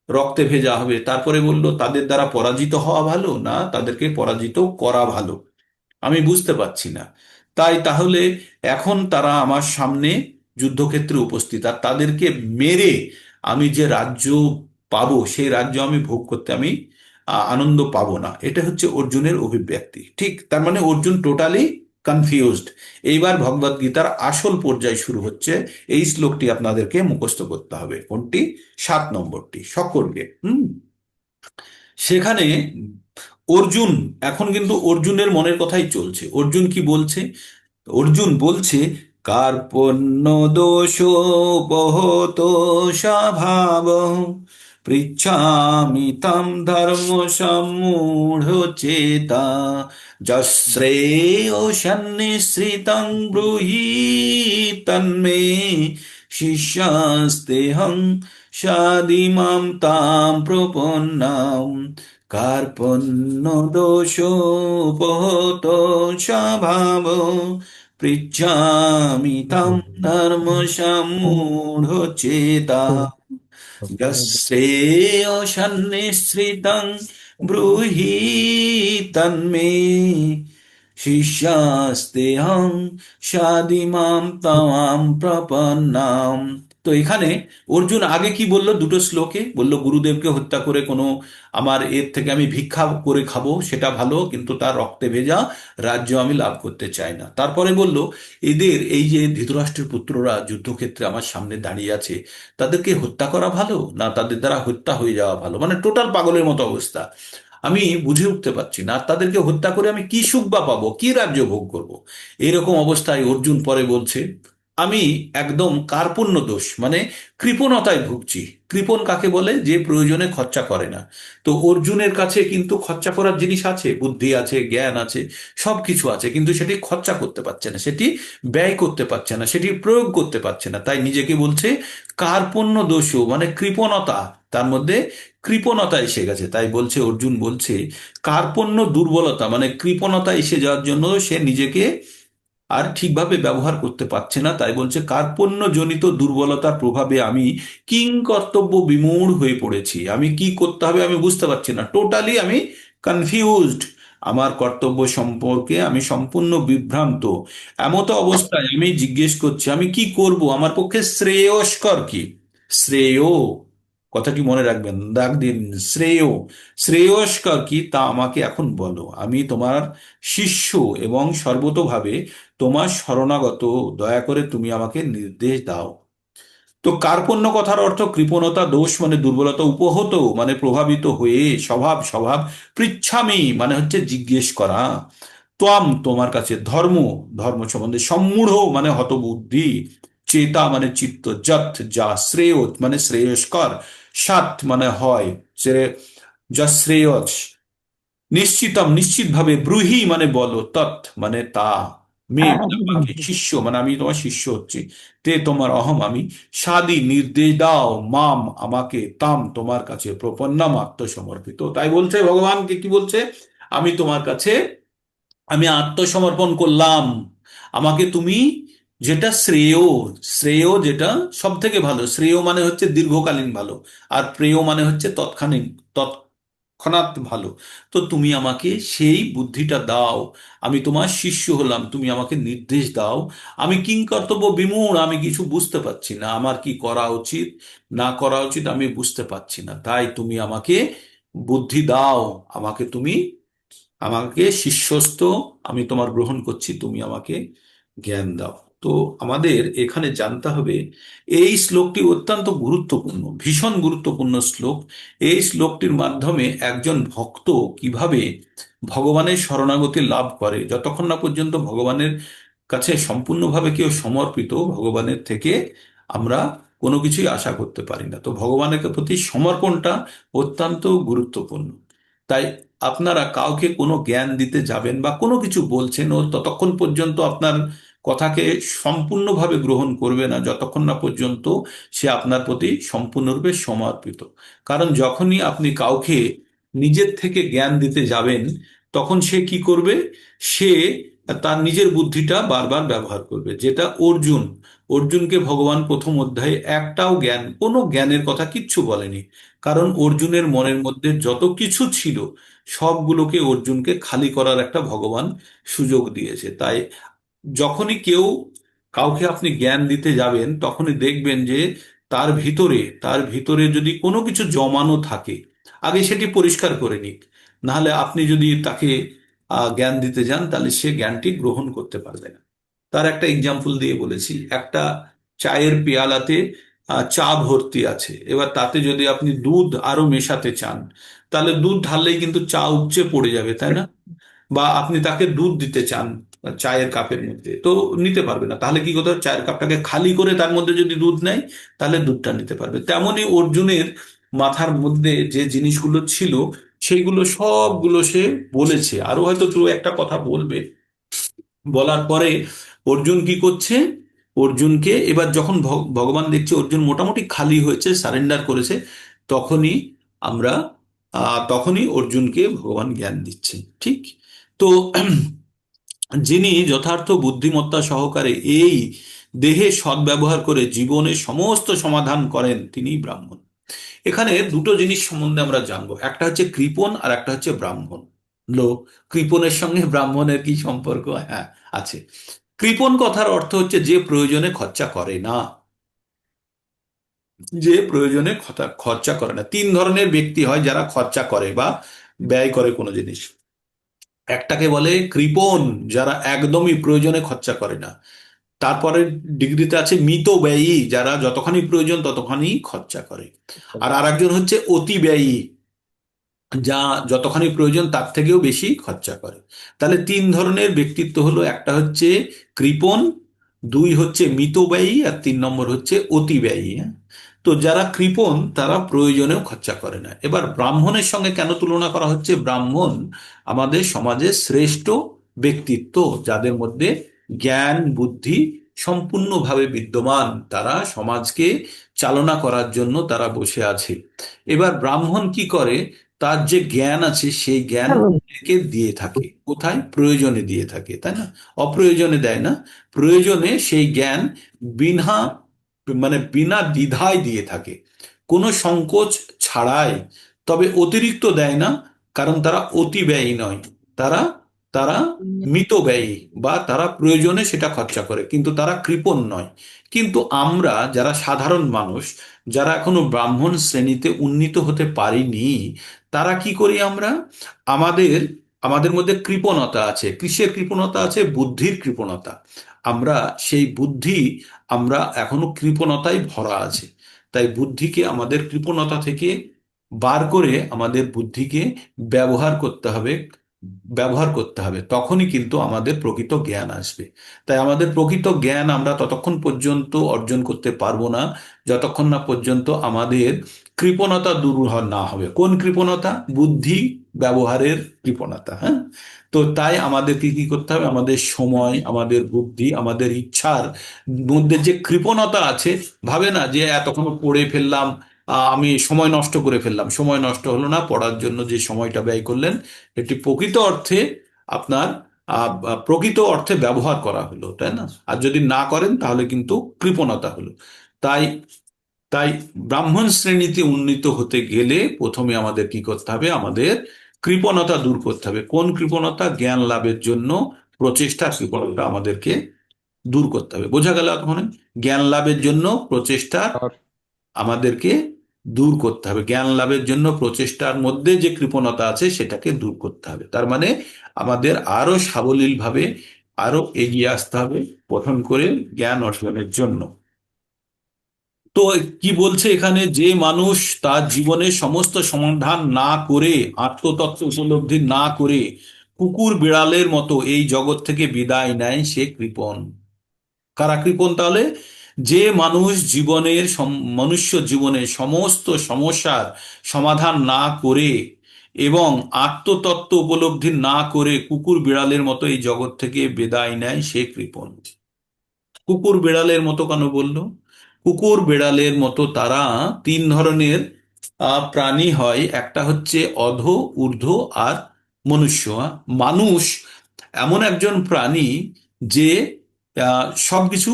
রক্তে ভেজা হবে, তারপরে বলল তাদের দ্বারা পরাজিত হওয়া ভালো না তাদেরকে পরাজিত করা ভালো। আমি বুঝতে পারছি না। তাই তাহলে এখন তারা আমার সামনে যুদ্ধক্ষেত্রে উপস্থিত, আর তাদেরকে মেরে আমি যে রাজ্য পাবো সেই রাজ্য আমি ভোগ করতে আমি আনন্দ পাবো না। এটা হচ্ছে অর্জুনের অভিব্যক্তি। ঠিক, তার মানে অর্জুন টোটালি কনফিউজড। এইবার ভগবদ গীতার আসল পর্যায় শুরু হচ্ছে। এই শ্লোকটি আপনাদেরকে মুখস্থ করতে হবে, কোনটি? 7 নম্বরটি, সকলকে। সেখানে অর্জুন, এখন কিন্তু অর্জুনের মনের কথাই চলছে। অর্জুন কি বলছে? অর্জুন বলছে, কার্পণ্য দোষোপহত স্বভাব পৃচ্ছামি তম ধর্ম সম্মূঢ় চেতা যশ্রেয় সন্নিশ্রিতং ব্রূহি তন্মে শিষ্যাস্তেহং সাদিমাম তাম প্রপন্নাম কার্পণ্য দোষোপহত স্বভাব পৃচ্ছামি তাম ধর্ম সম্মূঢ়চেতা যস্যেয় সন্নিশ্রিতং ব্রূহি তন্মে শিষ্যাস্তেহং সাদিমাম তাম প্রপন্নাম। তো এখানে অর্জুন আগে কি বলল, দুটো শ্লোকে বলল, গুরুদেবকে হত্যা করে কোনো আমার এর থেকে আমি ভিক্ষা করে খাবো সেটা ভালো, কিন্তু তার রক্তে ভেজা রাজ্য আমি লাভ করতে চাই না। তারপরে বলল, এদের এই যে ধৃতরাষ্ট্রের পুত্ররা যুদ্ধক্ষেত্রে আমার সামনে দাঁড়িয়ে আছে, তাদেরকে হত্যা করা ভালো না তাদের দ্বারা হত্যা হয়ে যাওয়া ভালো? মানে টোটাল পাগলের মতো অবস্থা। আমি বুঝে উঠতে পারছি না, আর তাদেরকে হত্যা করে আমি কি সুখ বা পাবো, কি রাজ্য ভোগ করব? এইরকম অবস্থায় অর্জুন পরে বলছে, আমি একদম কার্পণ্য দোষ মানে কৃপণতায় ভুগছি। কৃপণ কাকে বলে? যে প্রয়োজনে খরচা করে না। তো অর্জুনের কাছে কিন্তু খরচা করার জিনিস আছে, বুদ্ধি আছে, জ্ঞান আছে, সব কিছু আছে, কিন্তু সেটি খরচা করতে পারছে না, সেটি ব্যয় করতে পারছে না, সেটি প্রয়োগ করতে পারছে না, তাই নিজেকে বলছে কার্পণ্য দোষ, মানে কৃপণতা। তার মধ্যে কৃপণতা এসে গেছে, তাই বলছে, অর্জুন বলছে কার্পণ্য দুর্বলতা মানে কৃপণতা এসে যাওয়ার জন্য সে নিজেকে আর ঠিকভাবে ব্যবহার করতে পারছে না, তাই বলছে কার্পণ্য জনিত দুর্বলতার প্রভাবে আমি কিং কর্তব্য বিমূঢ় হয়ে পড়েছি। আমি কি করতে হবে আমি বুঝতে পারছি না, টোটালি আমি কনফিউজড। আমার কর্তব্য সম্পর্কে আমি সম্পূর্ণ বিভ্রান্ত। এমতো অবস্থায় আমি জিজ্ঞেস করছি আমি কি করব, আমার পক্ষে শ্রেয়স্কর কি? শ্রেয়, কথাটি মনে রাখবেন, দাগ দিন, শ্রেয়। শ্রেয়স্কর কি তা আমাকে এখন বলো। আমি তোমার শিষ্য এবং সর্বতোভাবে তোমার শরণাগত। দয়া করে তুমি আমাকে নির্দেশ দাও। তো কার্পণ্য কথার অর্থ কৃপণতা, দোষ মানে দুর্বলতা, উপহত মানে প্রভাবিত হয়ে, স্বভাব স্বভাব, পৃচ্ছামি মানে হচ্ছে জিজ্ঞেস করা, ত্বম তোমার কাছে, ধর্ম ধর্ম সম্বন্ধে, সম্মূঢ় মানে হতবুদ্ধি, চেতা মানে চিত্ত, যৎ যা, শ্রেয় মানে শ্রেয়স্কর, সাত মানে হয়, যা শ্রেয়স, নিশ্চিতম নিশ্চিতভাবে, ব্রুহি মানে বলো, তৎ মানে তা, মে মানে আমাকে, শিষ্য মানে আমি তোমার শিষ্য হচ্ছি, তে তোমার, অহম আমি, সাদি নির্দেশ দাও, মাম আমাকে, তাম তোমার কাছে, প্রপন্নাম আত্মসমর্পিত। তাই বলছে ভগবানকে, কি বলছে? আমি তোমার কাছে, আমি আত্মসমর্পণ করলাম। আমাকে তুমি যেটা শ্রেয়, শ্রেয় যেটা সব থেকে ভালো, শ্রেয় মানে হচ্ছে দীর্ঘকালীন ভালো, আর প্রেয় মানে হচ্ছে তৎক্ষণিক, তৎক্ষণাৎ ভালো। তো তুমি আমাকে সেই বুদ্ধিটা দাও। আমি তোমার শিষ্য হলাম, তুমি আমাকে নির্দেশ দাও। আমি কিংকর্তব্য বিমূঢ়, আমি কিছু বুঝতে পারছি না, আমার কি করা উচিত না করা উচিত আমি বুঝতে পারছি না, তাই তুমি আমাকে বুদ্ধি দাও। আমাকে তুমি, আমাকে শিষ্যস্ত, আমি তোমার গ্রহণ করছি, তুমি আমাকে জ্ঞান দাও। তো আমাদের এখানে জানতে হবে এই শ্লোকটি অত্যন্ত গুরুত্বপূর্ণ, ভীষণ গুরুত্বপূর্ণ শ্লোক। এই শ্লোকটির মাধ্যমে একজন ভক্ত কিভাবে ভগবানের শরণাগতি লাভ করে, যতক্ষণ না পর্যন্ত ভগবানের কাছে সম্পূর্ণভাবে কেউ সমর্পিত, ভগবানের থেকে আমরা কোনো কিছুই আশা করতে পারি না। তো ভগবানের প্রতি সমর্পণটা অত্যন্ত গুরুত্বপূর্ণ। তাই আপনারা কাউকে কোনো জ্ঞান দিতে যাবেন বা কোনো কিছু বলছেন, ও ততক্ষণ পর্যন্ত আপনার কথাকে সম্পূর্ণভাবে গ্রহণ করবে না, যতক্ষণ না পর্যন্ত সে আপনার প্রতি সম্পূর্ণরূপে সমর্পিত। কারণ যখনই আপনি কাউকে নিজের থেকে জ্ঞান দিতে যাবেন, তখন সে কি করবে? সে তার নিজের বুদ্ধিটা বারবার ব্যবহার করবে, যেটা অর্জুন, অর্জুনকে ভগবান প্রথম অধ্যায়ে একটাও জ্ঞান, কোনো জ্ঞানের কথা কিচ্ছু বলেনি। কারণ অর্জুনের মনের মধ্যে যত কিছু ছিল সবগুলোকে অর্জুনকে খালি করার একটা ভগবান সুযোগ দিয়েছে। তাই যখনই কাউকে আপনি জ্ঞান দিতে যাবেন, তখনই দেখবেন যে তার ভিতরে যদি কোনো কিছু জমানো থাকে, আগে সেটি পরিষ্কার করে নিক। নাহলে আপনি যদি তাকে জ্ঞান দিতে যান, তাহলে সে জ্ঞানটি গ্রহণ করতে পারবে না। তার একটা এক্সাম্পল দিয়ে বলেছি, একটা চায়ের পেয়ালাতে চা ভর্তি আছে, এবার তাতে যদি আপনি দুধ আরো মেশাতে চান, তাহলে দুধ ঢাললেই কিন্তু চা উপচে পড়ে যাবে, তাই না? বা আপনি তাকে দুধ দিতে চান চায়ের কাপের মধ্যে, তো নিতে পারবে না। তাহলে কি করতে হবে? চায়ের কাপটাকে খালি করে তার মধ্যে যদি দুধ নেয়, তাহলে দুধটা নিতে পারবে। তেমনই অর্জুনের মাথার মধ্যে যে জিনিসগুলো ছিল, সেইগুলো সবগুলো সে বলেছে, আরো হয়তো কেউ একটা কথা বলবে। বলার পরে অর্জুন কি করছে? অর্জুনকে এবার যখন ভগবান দেখছে অর্জুন মোটামুটি খালি হয়েছে, সারেন্ডার করেছে, তখনই আমরা তখনই অর্জুনকে ভগবান জ্ঞান দিচ্ছে। ঠিক। তো যিনি যথার্থ বুদ্ধিমত্তা সহকারে এই দেহে সদ্ব্যবহার করে জীবনের সমস্ত সমাধান করেন, তিনি ব্রাহ্মণ। এখানে দুটো জিনিস সম্বন্ধে আমরা জানবো, একটা হচ্ছে কৃপণ আর একটা হচ্ছে ব্রাহ্মণ। লোক, কৃপণের সঙ্গে ব্রাহ্মণের কি সম্পর্ক? হ্যাঁ, আছে। কৃপণ কথার অর্থ হচ্ছে যে প্রয়োজনে খরচা করে না, যে প্রয়োজনে খরচা করে না। তিন ধরনের ব্যক্তি হয় যারা খরচা করে বা ব্যয় করে কোনো জিনিস। একটাকে বলে কৃপণ, যারা একদমই প্রয়োজনে খরচা করে না। তারপরে ডিগ্রিতে আছে মিতব্যয়ী, যারা যতখানি প্রয়োজন ততখানি খরচা করে। আর আরেকজন হচ্ছে অতি ব্যয়ী, যা যতখানি প্রয়োজন তার থেকেও বেশি খরচা করে। তাহলে তিন ধরনের ব্যক্তিত্ব হলো, একটা হচ্ছে কৃপণ, দুই হচ্ছে মিতব্যয়ী, আর তিন নম্বর হচ্ছে অতিব্যয়ী। হ্যাঁ? তো যারা কৃপণ তারা প্রয়োজনেও খরচা করে না। এবার ব্রাহ্মণের সঙ্গে কেন তুলনা করা হচ্ছে? ব্রাহ্মণ আমাদের সমাজের শ্রেষ্ঠ ব্যক্তিত্ব, যাদের মধ্যে জ্ঞান বুদ্ধি সম্পূর্ণভাবে বিদ্যমান, তারা সমাজকে চালনা করার জন্য তারা বসে আছে। এবার ব্রাহ্মণ কি করে? তার যে জ্ঞান আছে সেই জ্ঞান কে দিয়ে থাকে কোথায়? প্রয়োজনে দিয়ে থাকে, তাই না? অপ্রয়োজনে দেয় না। প্রয়োজনে সেই জ্ঞান বিনা বিনা দ্বিধায় দিয়ে থাকে, কোনো সংকোচ ছাড়াই। তবে অতিরিক্ত দেয় না, কারণ তারা অতি ব্যয়ী নয়। তারা তারা মিতব্যয়ী, বা তারা প্রয়োজনে সেটা খরচা করে, কিন্তু তারা কৃপণ নয়। কিন্তু আমরা যারা সাধারণ মানুষ, যারা এখনো ব্রাহ্মণ শ্রেণীতে উন্নীত হতে পারিনি, তারা কি করি আমরা? আমাদের আমাদের মধ্যে কৃপণতা আছে। কিসের কৃপণতা আছে? বুদ্ধির কৃপণতা। আমরা সেই বুদ্ধি, আমরা এখনো কৃপণতায় ভরা আছে। তাই বুদ্ধিকে আমাদের কৃপণতা থেকে বার করে আমাদের বুদ্ধিকে ব্যবহার করতে হবে। ব্যবহার করতে হবে, তখনই কিন্তু আমাদের প্রকৃত জ্ঞান আসবে। তাই আমাদের প্রকৃত জ্ঞান আমরা ততক্ষণ পর্যন্ত অর্জন করতে পারবো না, যতক্ষণ না পর্যন্ত আমাদের কৃপণতা দূর না হবে। কোন কৃপণতা? বুদ্ধি ব্যবহারের কৃপণতা। হ্যাঁ? তো তাই আমাদেরকে কি করতে হবে? আমাদের সময়, আমাদের বুদ্ধি, আমাদের ইচ্ছার মধ্যে যে কৃপণতা আছে, ভাবে না যে এতক্ষণ পড়ে ফেললাম, আমি সময় নষ্ট করে ফেললাম। সময় নষ্ট হলো না, পড়ার জন্য যে সময়টা ব্যয় করলেন এটি প্রকৃত অর্থে আপনার প্রকৃত অর্থে ব্যবহার করা হলো, তাই না? আর যদি না করেন তাহলে কিন্তু কৃপণতা হলো। তাই তাই ব্রাহ্মণ শ্রেণীতে উন্নীত হতে গেলে প্রথমে আমাদের কি করতে হবে? আমাদের কৃপণতা দূর করতে হবে। কোন কৃপণতা? জ্ঞান লাভের জন্য প্রচেষ্টা কৃপণতা আমাদেরকে দূর করতে হবে। বোঝা গেল এখন? জ্ঞান লাভের জন্য প্রচেষ্টা আর আমাদেরকে দূর করতে হবে। জ্ঞান লাভের জন্য প্রচেষ্টার মধ্যে যে কৃপণতা আছে সেটাকে দূর করতে হবে। তার মানে আমাদের আরো সাবলীলভাবে আরো এগিয়ে আসতে হবে পঠন করে জ্ঞান অর্জনের জন্য। তো কি বলছে এখানে? যে মানুষ তার জীবনের সমস্ত সমাধান না করে, আত্মতত্ত্ব উপলব্ধি না করে কুকুর বিড়ালের মতো এই জগৎ থেকে বিদায় নেয়, সে কৃপণ। কারা কৃপণ তাহলে? যে মানুষ মনুষ্য জীবনের সমস্ত সমস্যার সমাধান না করে এবং আত্মতত্ত্ব উপলব্ধি না করে কুকুর বিড়ালের মতো এই জগৎ থেকে বিদায় নেয়, সে কৃপণ। কুকুর বেড়ালের মতো কেন বললো? কুকুর বেড়ালের মতো তারা তিন ধরনের প্রাণী হয়। একটা হচ্ছে অধ, ঊর্ধ্ব আর মনুষ্য। মানুষ এমন একজন প্রাণী যে সবকিছু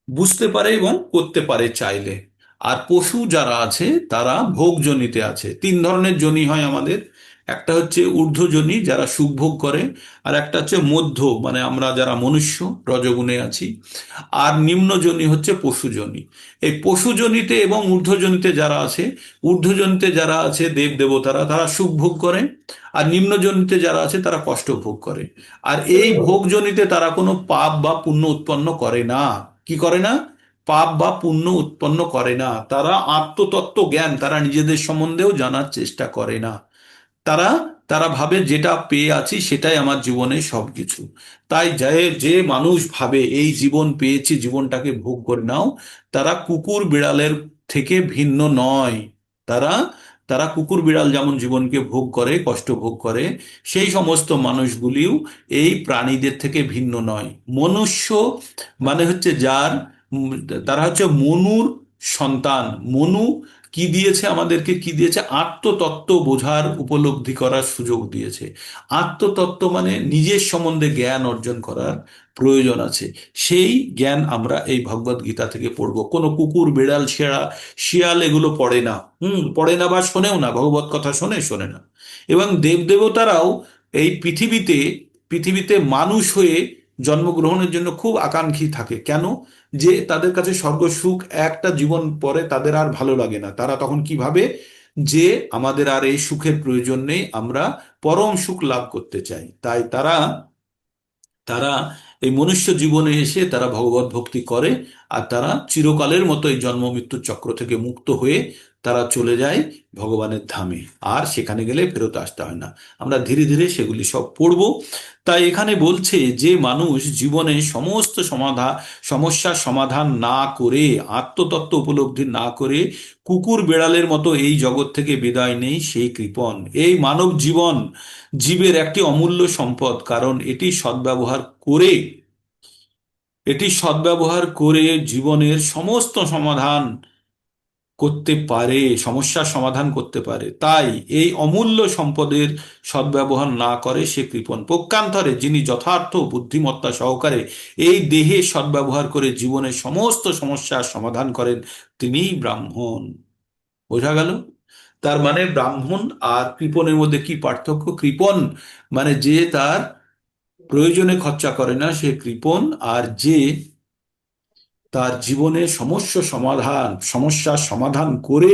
বুঝতে পারে এবং করতে পারে চাইলে। আর পশু যারা আছে তারা ভোগ যোনিতে আছে। তিন ধরনের যোনি হয় আমাদের। একটা হচ্ছে ঊর্ধ্বযোনি, যারা সুখ ভোগ করে। আর একটা হচ্ছে মধ্য, মানে আমরা যারা মনুষ্য রজগুণে আছি। আর নিম্নজনী হচ্ছে পশুজনী। এই পশুজনিতে এবং ঊর্ধ্বজনিতে যারা আছে, ঊর্ধ্বজনিতে যারা আছে দেব দেবতারা, তারা সুখ ভোগ করে। আর নিম্নজনিতে যারা আছে তারা কষ্ট ভোগ করে। আর এই ভোগজনিতে তারা কোনো পাপ বা পুণ্য উৎপন্ন করে না। কি করে না? পাপ বা পুণ্য উৎপন্ন করে না। তারা আত্মতত্ত্ব জ্ঞান তারা নিজেদের সম্বন্ধেও জানার চেষ্টা করে না। তারা তারা ভাবে যেটা পেয়ে আছি সেটাই আমার জীবনে সবকিছু। তাই যে যে মানুষ ভাবে এই জীবন পেয়েছি, জীবনটাকে ভোগ করে নাও, তারা কুকুর বিড়ালের থেকে ভিন্ন নয়। তারা তারা কুকুর বিড়াল যেমন জীবনকে ভোগ করে, কষ্ট ভোগ করে, সেই সমস্ত মানুষগুলিও এই প্রাণীদের থেকে ভিন্ন নয়। মনুষ্য মানে হচ্ছে যার উম, তারা হচ্ছে মনুর সন্তান। মনু কি দিয়েছে আমাদেরকে? কি দিয়েছে? আত্মতত্ত্ব বোঝার, উপলব্ধি করার সুযোগ দিয়েছে। আত্মতত্ত্ব মানে নিজের সম্বন্ধে জ্ঞান অর্জন করার প্রয়োজন আছে। সেই জ্ঞান আমরা এই ভগবত গীতা থেকে পড়বো। কোনো কুকুর বিড়াল শিয়াল এগুলো পড়ে না। পড়ে না বা শোনেও না। ভগবত কথা শোনে না। এবং দেবদেবতারাও এই পৃথিবীতে মানুষ হয়ে জন্মগ্রহণের জন্য খুব আকাঙ্ক্ষী থাকে। কেন? যে তাদের কাছে স্বর্গ সুখ একটা জীবন পরে তাদের আর ভালো লাগে না। তারা তখন কি ভাবে? যে আমাদের আর এই সুখের প্রয়োজন নেই, আমরা পরম সুখ লাভ করতে চাই। তাই তারা তারা এই মনুষ্য জীবনে এসে তারা ভগবত ভক্তি করে। আর তারা চিরকালের মতো এই জন্ম মৃত্যুর চক্র থেকে মুক্ত হয়ে তারা চলে যায় ভগবানের ধামে। আর সেখানে গেলে ফেরত আসতে হয় না। আমরা ধীরে ধীরে সেগুলি সব পড়ব। তাই এখানে বলছে যে মানুষ জীবনে সমস্ত সমস্যার সমাধান না করে, আত্মতত্ত্ব উপলব্ধি না করে কুকুর বেড়ালের মতো এই জগৎ থেকে বিদায় নেই সেই কৃপণ। এই মানব জীবন জীবের একটি অমূল্য সম্পদ, কারণ এটি সদ্ব্যবহার করে জীবনের সমস্ত সমাধান করতে পারে, সমস্যার সমাধান করতে পারে। তাই এই অমূল্য সম্পদের সদ্ব্যবহার না করে সে কৃপণ। পক্ষান্তরে যিনি যথার্থ বুদ্ধিমত্তা সহকারে এই দেহে সদ্ব্যবহার করে জীবনের সমস্ত সমস্যার সমাধান করেন, তিনিই ব্রাহ্মণ। বোঝা গেল? তার মানে ব্রাহ্মণ আর কৃপণের মধ্যে কি পার্থক্য? কৃপণ মানে যে তার প্রয়োজনে খরচা করে না, সে কৃপণ। আর যে তার জীবনে সমস্যার সমাধান করে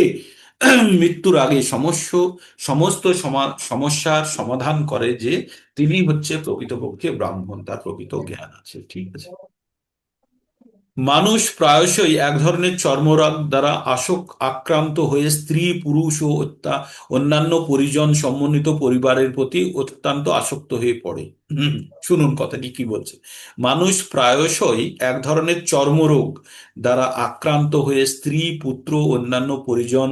মৃত্যুর আগে সমস্ত সমস্যার সমাধান করে, যে তিনি হচ্ছে প্রকৃতপক্ষে ব্রাহ্মণ, তার প্রকৃত জ্ঞান আছে। ঠিক আছে। মানুষ প্রায়শই এক ধরনের চর্মরোগ দ্বারা আক্রান্ত হয়ে স্ত্রী, পুরুষ ও অন্যান্য পরিজন সমন্বিত পরিবারের প্রতি অত্যন্ত আসক্ত হয়ে পড়ে। হুম, শুনুন কথাটি কি বলছে। মানুষ প্রায়শই এক ধরনের চর্মরোগ দ্বারা আক্রান্ত হয়ে স্ত্রী, পুত্র, অন্যান্য পরিজন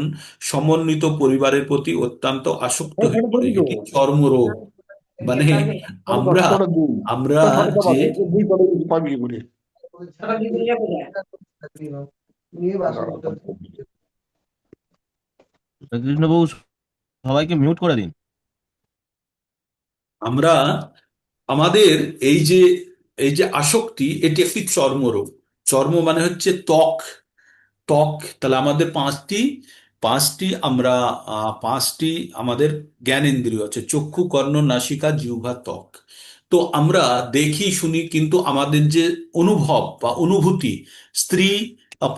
সমন্বিত পরিবারের প্রতি অত্যন্ত আসক্ত হয়ে পড়ে। এটি চর্মরোগ। মানে আমরা আমরা যে কৃষ্ণবাবু, সবাইকে মিউট করে দিন। আমরা আমাদের এই যে এই যে আসক্তি, এটি একটি চর্মরোগ। চর্ম মানে হচ্ছে ত্বক। ত্বক, তাহলে আমাদের পাঁচটি পাঁচটি আমরা পাঁচটি আমাদের জ্ঞানেন্দ্রিয় আছে: চক্ষু, কর্ণ, নাসিকা, জিহ্বা, ত্বক। তো আমরা দেখি শুনি, কিন্তু আমাদের যে অনুভব বা অনুভূতি, স্ত্রী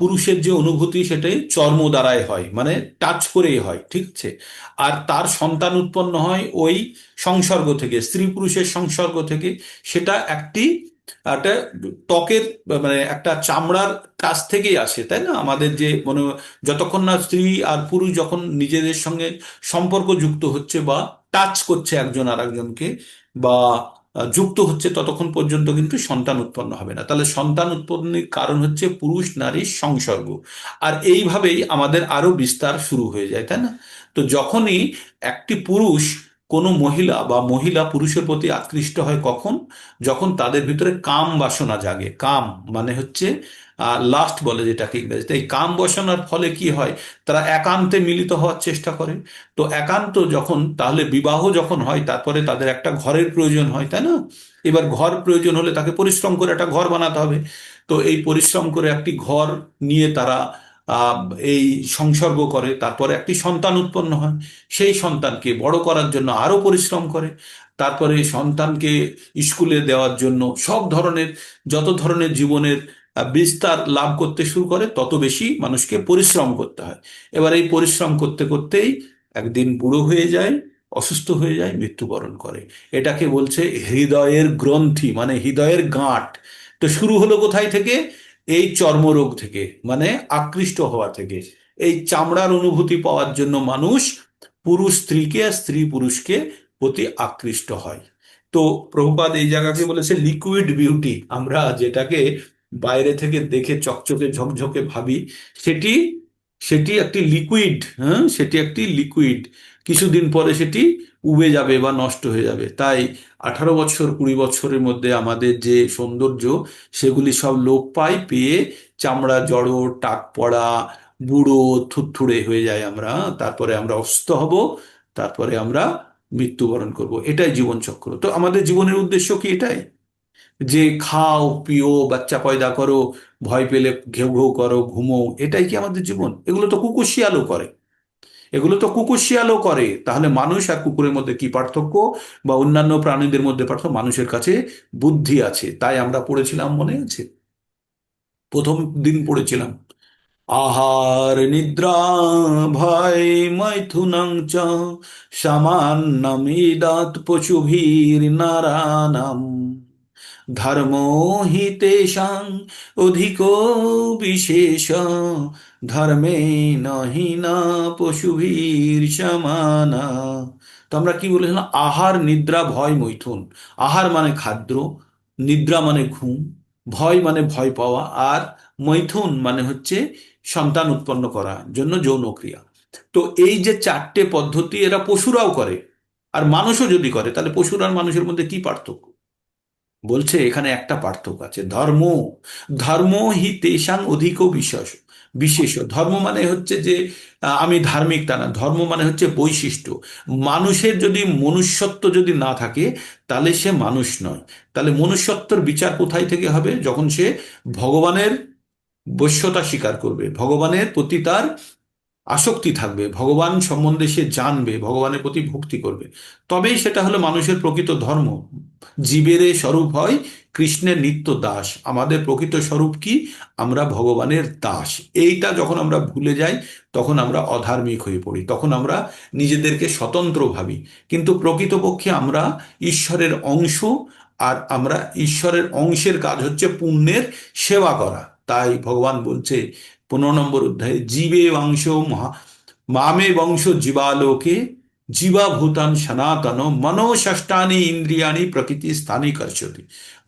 পুরুষের যে অনুভূতি, সেটাই চর্ম দ্বারাই হয়, মানে টাচ করেই হয়। ঠিক আছে। আর তার সন্তান উৎপন্ন হয় ওই সংসর্গ থেকে, স্ত্রী পুরুষের সংসর্গ থেকে। সেটা একটা ত্বকের, মানে একটা চামড়ার কাছ থেকেই আসে, তাই না? আমাদের যে যতক্ষণ না স্ত্রী আর পুরুষ যখন নিজেদের সঙ্গে সম্পর্ক যুক্ত হচ্ছে বা টাচ করছে একজন আর একজনকে, বা যুক্ত হচ্ছে, ততক্ষণ পর্যন্ত কিন্তু সন্তান উৎপন্ন হবে না। তাহলে সন্তান উৎপন্নের কারণ হচ্ছে পুরুষ নারীর সংসর্গ। আর এইভাবেই আমাদের আরো বিস্তার শুরু হয়ে যায়, তাই না? তো যখনই একটি পুরুষ কোনো মহিলা বা মহিলা পুরুষের প্রতি আকৃষ্ট হয়, কখন? যখন তাদের ভিতরে কাম বাসনা জাগে। কাম মানে হচ্ছে লাস্ট বলে যেটাকে ইংরেজিতে। এই কাম বাসনার ফলে কি হয়? তারা একান্তে মিলিত হওয়ার চেষ্টা করে। তো একান্ত যখন, তাহলে বিবাহ যখন হয়, তারপরে তাদের একটা ঘরের প্রয়োজন হয়, তাই না? এবার ঘর প্রয়োজন হলে তাকে পরিশ্রম করে একটা ঘর বানাতে হবে। তো এই পরিশ্রম করে একটি ঘর নিয়ে তারা আহ, এই সংসর্গ করে, তারপরে একটি সন্তান উৎপন্ন হয়। সেই সন্তানকে বড় করার জন্য আরো পরিশ্রম করে। তারপরে সন্তানকে স্কুলে দেওয়ার জন্য সব ধরনের, যত ধরনের জীবনের বিস্তার লাভ করতে শুরু করে, তত বেশি মানুষকে পরিশ্রম করতে হয়। এবার এই পরিশ্রম করতে করতেই একদিন বুড়ো হয়ে যায়, অসুস্থ হয়ে যায়, মৃত্যুবরণ করে। এটাকে বলছে হৃদয়ের গ্রন্থি, মানে হৃদয়ের গাঁট। তো শুরু হলো কোথায় থেকে? এই চর্মরোগ থেকে, মানে আকৃষ্ট হওয়া থেকে। এই চামড়ার অনুভূতি পাওয়ার জন্য মানুষ পুরুষ স্ত্রীকে আর স্ত্রী পুরুষকে প্রতি আকৃষ্ট হয়। তো প্রভুপাদ এই জায়গাকে বলেছে লিকুইড বিউটি। আমরা যেটাকে বাইরে থেকে দেখে চকচকে ঝকঝকে ভাবি, সেটি সেটি একটি লিকুইড। হ্যাঁ, সেটি একটি লিকুইড। কিছুদিন পরে সেটি উবে যাবে বা নষ্ট হয়ে যাবে। তাই 18 বছর 20 বছরের মধ্যে আমাদের যে সৌন্দর্য, সেগুলি সব লোপ পায়, পেয়ে চামড়া জড়ো, টাক পড়া, বুড়ো, থুরথুরে হয়ে যায় আমরা। তারপরে আমরা অসুস্থ হব, তারপরে আমরা মৃত্যুবরণ করব। এটাই জীবন চক্র। তো আমাদের জীবনের উদ্দেশ্য কি এটাই? যে খাও, পিও, বাচ্চা পয়দা করো, ভয় পেলে ঘেউ ঘেউ করো, ঘুমো, এটাই কি আমাদের জীবন? এগুলো তো কুকুর শিয়ালও করে। তাহলে মানুষ আর কুকুরের মধ্যে কি পার্থক্য, বা অন্যান্য প্রাণীদের মধ্যে পার্থক্য? মানুষের কাছে বুদ্ধি আছে। তাই আমরা পড়েছিলাম, মনে আছে? প্রথম দিন পড়েছিলাম, আহার নিদ্রা ভয় মৈথুনং চ সামান্যমিদাত পশুভির নারানাম ধর্ম হি তেষাং অধিকো বিশেষ, ধর্মে নহি না পশুভীর সমানা। তো আমরা কি বলেছিলাম? আহার, নিদ্রা, ভয়, মৈথুন। আহার মানে খাদ্য, নিদ্রা মানে ঘুম, ভয় মানে ভয় পাওয়া, আর মৈথুন মানে হচ্ছে সন্তান উৎপন্ন করার জন্য যৌন ক্রিয়া। তো এই যে চারটে পদ্ধতি এরা পশুরাও করে, আর মানুষও যদি করে, তাহলে পশুর আর মানুষের মধ্যে কি পার্থক্য? বলছে এখানে একটা পার্থক্য আছে, ধর্ম। ধর্ম হি তেষাং অধিক বিশেষ। বিশেষ ধর্ম মানে হচ্ছে যে আমি ধার্মিক তা না, ধর্ম মানে হচ্ছে বৈশিষ্ট্য। মানুষের যদি মনুষ্যত্ব যদি না থাকে, তাহলে সে মানুষ নয়। তাহলে মনুষ্যত্বের বিচার কোথায় থেকে হবে? যখন সে ভগবানের বশ্যতা স্বীকার করবে, ভগবানের প্রতি তার আসক্তি থাকবে, ভগবান সম্বন্ধে সে জানবে, ভগবানের প্রতি ভক্তি করবে, তবেই সেটা হলো মানুষের প্রকৃত ধর্ম। জীবের এ স্বরূপ হয় কৃষ্ণের নিত্য দাস। আমাদের প্রকৃত স্বরূপ কি? আমরা ভগবানের দাস। এইটা যখন আমরা ভুলে যাই, তখন আমরা অধার্মিক হয়ে পড়ি, তখন আমরা নিজেদেরকে স্বতন্ত্র ভাবি। কিন্তু প্রকৃতপক্ষে আমরা ঈশ্বরের অংশ, আর আমরা ঈশ্বরের অংশের কাজ হচ্ছে পুণ্যের সেবা করা। তাই ভগবান বলছে 15 নম্বর অধ্যায়ে, জীবে বংশ মামে বংশ জীবালোকে, জীবাভূতান সনাতন মনোষষ্ঠানি ইন্দ্রিয়াণি প্রকৃতি স্থানে কার্যতি।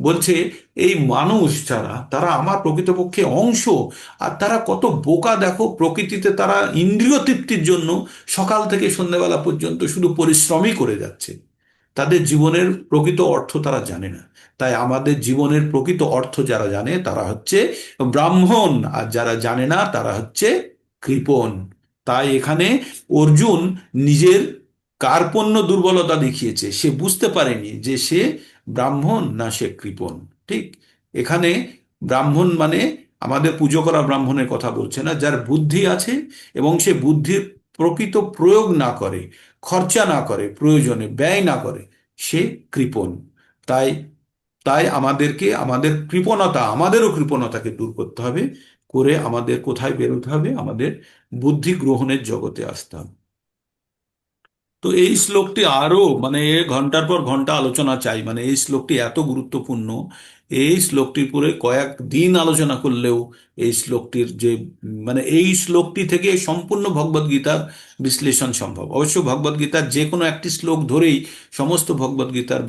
বলছে এই মানুষ যারা, তারা আমার প্রকৃতপক্ষে অংশ। আর তারা কত বোকা দেখো, প্রকৃতিতে তারা ইন্দ্রিয় তৃপ্তির জন্য সকাল থেকে সন্ধ্যাবেলা পর্যন্ত শুধু পরিশ্রমই করে যাচ্ছে। তাদের জীবনের প্রকৃত অর্থ তারা জানে না। তাই আমাদের জীবনের প্রকৃত অর্থ যারা জানে তারা হচ্ছে ব্রাহ্মণ, আর যারা জানে না তারা হচ্ছে কৃপণ। তাই এখানে অর্জুন নিজের কার্পণ্য দুর্বলতা দেখিয়েছে, সে বুঝতে পারেনি যে সে ব্রাহ্মণ না সে কৃপণ। ঠিক এখানে ব্রাহ্মণ মানে আমাদের পুজো করা ব্রাহ্মণের কথা বলছে না, যার বুদ্ধি আছে এবং সে বুদ্ধির প্রকৃত প্রয়োগ না করে, খরচা না করে, প্রয়োজনে ব্যয় না করে, সে কৃপণ। তাই তাই আমাদেরকে আমাদের কৃপণতা, আমাদেরও কৃপণতাকে দূর করতে হবে, করে আমাদের কোথায় বেরোতে হবে? আমাদের বুদ্ধি গ্রহণের জগতে আসতে হবে। তো এই শ্লোকটি আরো মানে ঘন্টার পর ঘন্টা আলোচনা চাই, মানে এই শ্লোকটি এত গুরুত্বপূর্ণ। এই শ্লোকটির পরে কয়েক দিন আলোচনা করলেও এই শ্লোকটির যে মানে এই শ্লোকটি থেকে সম্পূর্ণ ভগবদ গীতার বিশ্লেষণ সম্ভব। অবশ্য ভগবদ গীতার যে কোনো একটি শ্লোক ধরেই সমস্ত ভগবদ গীতার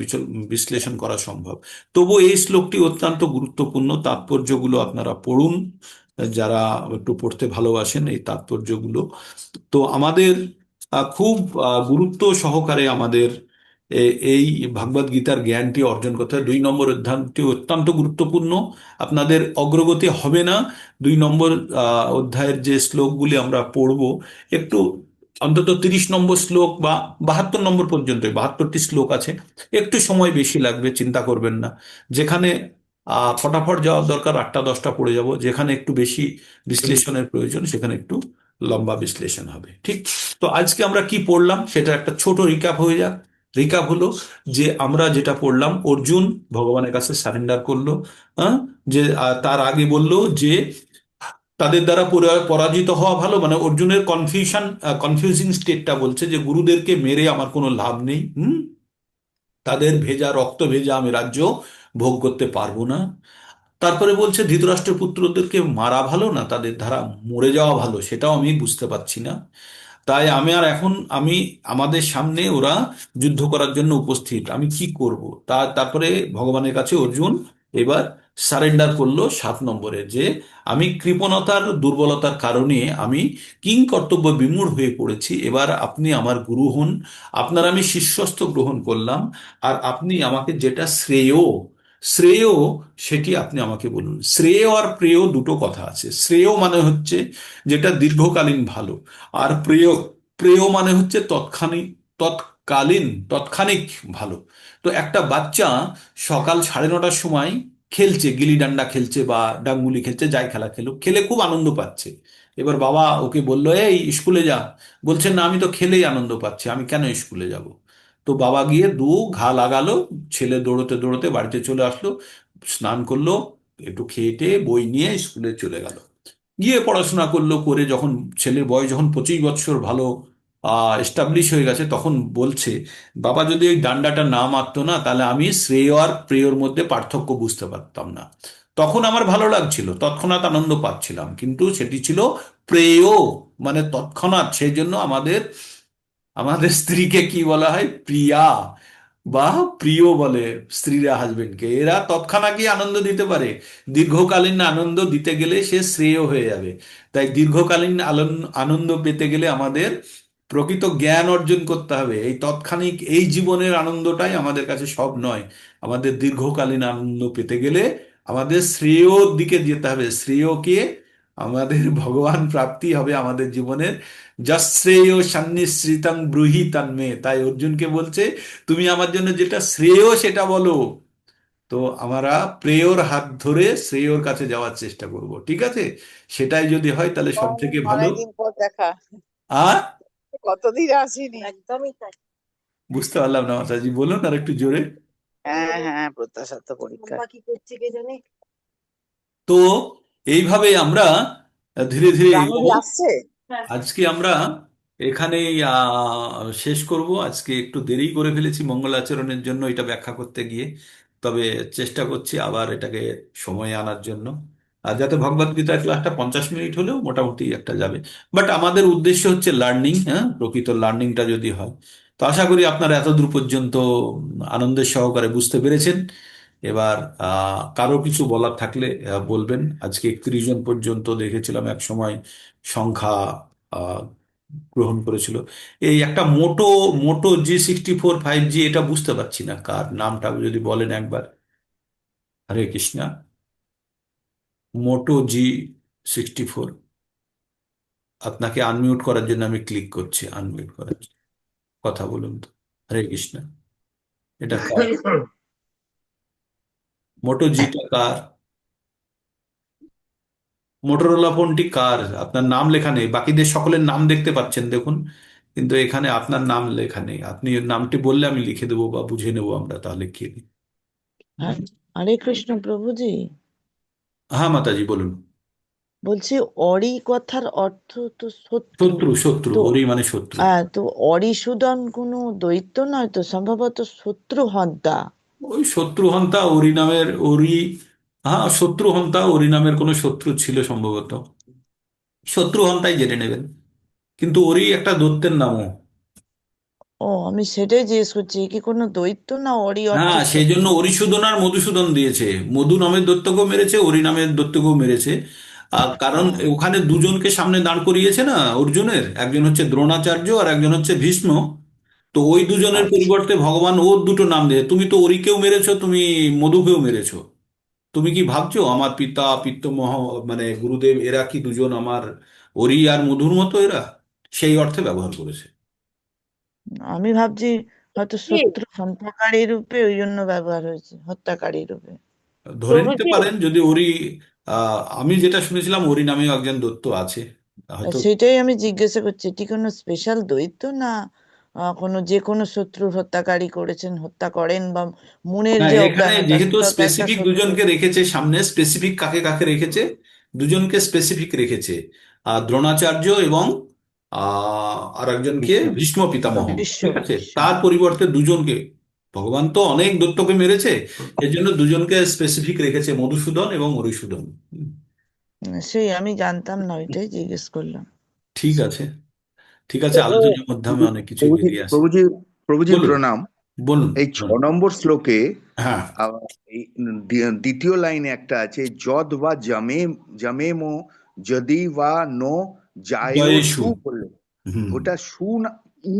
বিশ্লেষণ করা সম্ভব। তবু এই শ্লোকটি অত্যন্ত গুরুত্বপূর্ণ, তাৎপর্যগুলো আপনারা পড়ুন, যারা একটু পড়তে ভালোবাসেন এই তাৎপর্যগুলো। তো আমাদের খুব গুরুত্ব সহকারে আমাদের এই ভগবদ গীতার জ্ঞানটি অর্জন করতে হবে। 2 নম্বর অধ্যায়টি অত্যন্ত গুরুত্বপূর্ণ। আপনাদের অগ্রগতি হবে না 2 নম্বর অধ্যায়ের যে শ্লোকগুলি আমরা পড়ব, একটু অন্তত 30 নম্বর শ্লোক বা 72 নম্বর পর্যন্ত, 72টি শ্লোক আছে, একটু সময় বেশি লাগবে, চিন্তা করবেন না। যেখানে ফটাফট যাওয়ার দরকার 8টা 10টা পড়ে যাব, যেখানে একটু বেশি বিশ্লেষণের প্রয়োজন সেখানে একটু লম্বা বিশ্লেষণ হবে। ঠিক। তো আজকে আমরা কি পড়লাম সেটা একটা ছোট রিক্যাপ হয়ে যাক। রিক্যাপ হলো যে আমরা যেটা পড়লাম, অর্জুন ভগবানের কাছে সারেন্ডার করলো। হ্যাঁ, যে তার আগে বলল যে তাদের দ্বারা পরাজিত হওয়া ভালো, মানে অর্জুনের কনফিউজিং স্টেটটা বলছে যে গুরুদেরকে মেরে আমার কোনো লাভ নেই। তাদের ভেজা রক্ত ভেজা আমি রাজ্য ভোগ করতে পারবো না। তারপরে বলছে ধৃতরাষ্ট্রের পুত্রদেরকে মারা ভালো না তাদের দ্বারা মরে যাওয়া ভালো, সেটাও আমি বুঝতে পারছি না। তাই আমি আর এখন আমি আমাদের সামনে ওরা যুদ্ধ করার জন্য উপস্থিত, আমি কি করব? তারপরে ভগবানের কাছে অর্জুন এবার সারেন্ডার করলো 7 নম্বরে, যে আমি কৃপণতার দুর্বলতার কারণে আমি কিং কর্তব্য বিমূঢ় হয়ে পড়েছি, এবার আপনি আমার গুরু হন, আপনার আমি শিষ্যস্ত গ্রহণ করলাম, আর আপনি আমাকে যেটা শ্রেয় শ্রেয় সেটি আপনি আমাকে বলুন। শ্রেয় আর প্রেয় দুটো কথা আছে। শ্রেয় মানে হচ্ছে যেটা দীর্ঘকালীন ভালো, আর প্রেয় প্রেয় মানে হচ্ছে তৎক্ষণিক ভালো। তো একটা বাচ্চা সকাল 9:30টার সময় খেলছে, গিলি ডান্ডা খেলছে বা ডাঙ্গুলি খেলছে, যাই খেলা খেলুক, খেলে খুব আনন্দ পাচ্ছে। এবার বাবা ওকে বললো এই স্কুলে যা, বলছে না আমি তো খেলেই আনন্দ পাচ্ছি, আমি কেন স্কুলে যাব? তো বাবা গিয়ে ঘা লাগালো, ছেলে দৌড়তে দৌড়তে বাড়িতে চলে আসলো, স্নান করলো, একটু খেয়ে টেয়ে বই নিয়ে স্কুলে চলে গেল, গিয়ে পড়াশোনা করলো, করে যখন ছেলের বয়স যখন 25 বৎসর ভালো এস্টাবলিশ হয়ে গেছে, তখন বলছে বাবা যদি এই ডান্ডাটা না মারতো না, তাহলে আমি শ্রেয় আর প্রেয়র মধ্যে পার্থক্য বুঝতে পারতাম না। তখন আমার ভালো লাগছিল, তৎক্ষণাৎ আনন্দ পাচ্ছিলাম, কিন্তু সেটি ছিল প্রেয়, মানে তৎক্ষণাৎ। সেই জন্য আমাদের আমাদের স্ত্রীকে কি বলা হয়, প্রিয়া বা প্রিয় বলে স্ত্রীরা হাজবেন্ডকে। এরা তৎক্ষণাৎ কি আনন্দ দিতে পারে, দীর্ঘকালীন আনন্দ দিতে গেলে সে শ্রেয় হয়ে যাবে। তাই দীর্ঘকালীন আনন্দ পেতে গেলে আমাদের প্রকৃত জ্ঞান অর্জন করতে হবে। এই তৎক্ষণিক এই জীবনের আনন্দটাই আমাদের কাছে সব নয়। আমাদের দীর্ঘকালীন আনন্দ পেতে গেলে আমাদের শ্রেয়র দিকে যেতে হবে। শ্রেয়কে আমাদের ভগবান প্রাপ্তি হবে আমাদের জীবনের। যশ্রেয় সন্নিশ্রিতং ব্রূহি তন্মে, তাই অর্জুনকে বলছে তুমি আমার জন্য যেটা শ্রেয় সেটা বলো। তো আমরা প্রেয়র হাত ধরে শ্রেয়র কাছে যাওয়ার চেষ্টা করব, ঠিক আছে? সেটাই যদি হয় তাহলে সব থেকে ভালো। অনেকদিন পর দেখা। আর কতদিন আসিনি, একদমই তাই। বুঝতে পারলাম না মাতাজি, বলুন আর একটু জোরে। হ্যাঁ হ্যাঁ, প্রত্যাশার তো পরীক্ষা। কি করছে কে জানে। তো এইভাবে আমরা ধীরে ধীরে রাহুল এগোবো। আসছে। আজকে আমরা এখানেই শেষ করব। আজকে একটু দেরি করে ফেলেছি মঙ্গলাচরণের জন্য, এটা ব্যাখ্যা করতে গিয়ে। তবে চেষ্টা করছি আবার এটাকে সময়ে আনার জন্য, আর যাতে ভগবদ গীতার ক্লাসটা 50 মিনিট হলেও মোটামুটি একটা যাবে। বাট আমাদের উদ্দেশ্য হচ্ছে লার্নিং, হ্যাঁ, প্রকৃত লার্নিংটা যদি হয়। তো আশা করি আপনারা এতদূর পর্যন্ত আনন্দের সহকারে বুঝতে পেরেছেন। এবার কারো কিছু বলার থাকলে বলবেন। আজকে 31 জন পর্যন্ত দেখেছিলাম, এক সময় সংখ্যা আহ, গ্রহণ করেছিল। এই একটা মোটো মোটো G64 5G, এটা বুঝতে পারছি না কার নামটা, যদি বলেন একবার। হরে কৃষ্ণা। মোটো G64। আপনাকে আনমিউট করার জন্য আমি ক্লিক করছি, আনমিউট করার জন্য। কথা বলুন তো। হরে কৃষ্ণ। এটা কার? মোটো জিটা কার? মোটরোলা ফোনটি কার? আপনার নাম লেখা নেই, বাকিদের সকলের নাম দেখতে পাচ্ছেন দেখুন, কিন্তু এখানে আপনার নাম লেখা নেই। আপনি এর নামটি বললে আমি লিখে দেবো বা বুঝে নেবো আমরা, তাহলে কি। হরে কৃষ্ণ প্রভুজি। হ্যাঁ মাতাজি বলুন। বলছি, অরি কথার অর্থ তো শত্রু। শত্রু, শত্রু, তো ওরই মানে শত্রু। তো অরিসুদন কোনো দৈত্য নয় তো, সম্ভবত শত্রু হত্যা। ওই শত্রুহন্তা ওরি নামের ওরি। হ্যাঁ, শত্রুহন্তা ওরি নামের কোনো শত্রু ছিল সম্ভবত। শত্রুহন্তাই জেনে নেবেন, কিন্তু ওরই একটা দৈত্যের নামও। ও, আমি সেটাই জিজ্ঞেস করছি, এ কি কোনো দৈত্য না অরি হ্যাঁ, অর্থে সেই জন্য শত্রু? অরিসূদন আর মধুসূদন দিয়েছে। মধু নামের দৈত্যকেও মেরেছে, অরি নামের দৈত্যকেও মেরেছে। কারণ ও ওখানে দুজনকে সামনে দাঁড় করিয়েছে না অর্জুনের, একজন হচ্ছে দ্রোণাচার্য আর একজন হচ্ছে ভীষ্ম। তো ওই দুজনের আচ্ছা। পরিবর্তে ভগবান ওর দুটো নাম দিয়ে, তুমি তো অরিকেও মেরেছো, তুমি মধুকেও মেরেছো। তুমি কি ভাবছো আমার পিতা পিতামহ, মানে গুরুদেব, এরা কি দুজন আমার অরি আর মধুর মতো এরা? সেই অর্থে ব্যবহার করেছে। আমি ভাবছি হয়তো কি শত্রু হন্তাকারী রূপে ওই জন্য ব্যবহার হয়েছে, হত্যাকারী রূপে। ধরে নিতে প্রভুজি, পারেন যদি ওরি। আমি যেটা শুনেছিলাম ওরি নামেও একজন দৈত্য আছে, আর হয়তো। সেটাই আমি জিজ্ঞাসা করছি, এটি কোনো স্পেশাল দৈত্য না কোনো যে কোনো শত্রুর হত্যাকারী করেছেন, হত্যা করেন, বা মনের না, যে এখানে অজ্ঞানতা যেহেতু সেটাও তো একটা স্পেসিফিক শত্রু। দুজনকে রেখেছে সামনে, স্পেসিফিক কাকে কাকে রেখেছে, দুজনকে স্পেসিফিক রেখেছে। দ্রোণাচার্য এবং আর একজনকে ভীষ্ম। ভীষ্ম পিতামহ। বিশ্ব ঠিক আছে, বিশ্ব তার পরিবর্তে দুজনকে। ভগবান তো অনেক দৈত্যকে মেরেছে, এর জন্য দুজনকে স্পেসিফিক রেখেছে, মধুসূদন এবং অরিসূদন। সেই আমি জানতাম না, ওইটাই জিজ্ঞেস করলাম। ঠিক আছে, ঠিক আছে, আলোচনার মাধ্যমে অনেক কিছু প্রভুজি বেরিয়ে আসে। প্রভুজি প্রভুজি বলুন, প্রণাম। বলুন, এই বলুন। 6 নম্বর শ্লোকে হ্যাঁ। আহ, এই দ্বিতীয় লাইনে একটা আছে, যদ বা জমেমো যদি বা নো জায়ো জয়েশু। সু বললে। হুম। ওটা সু না, উ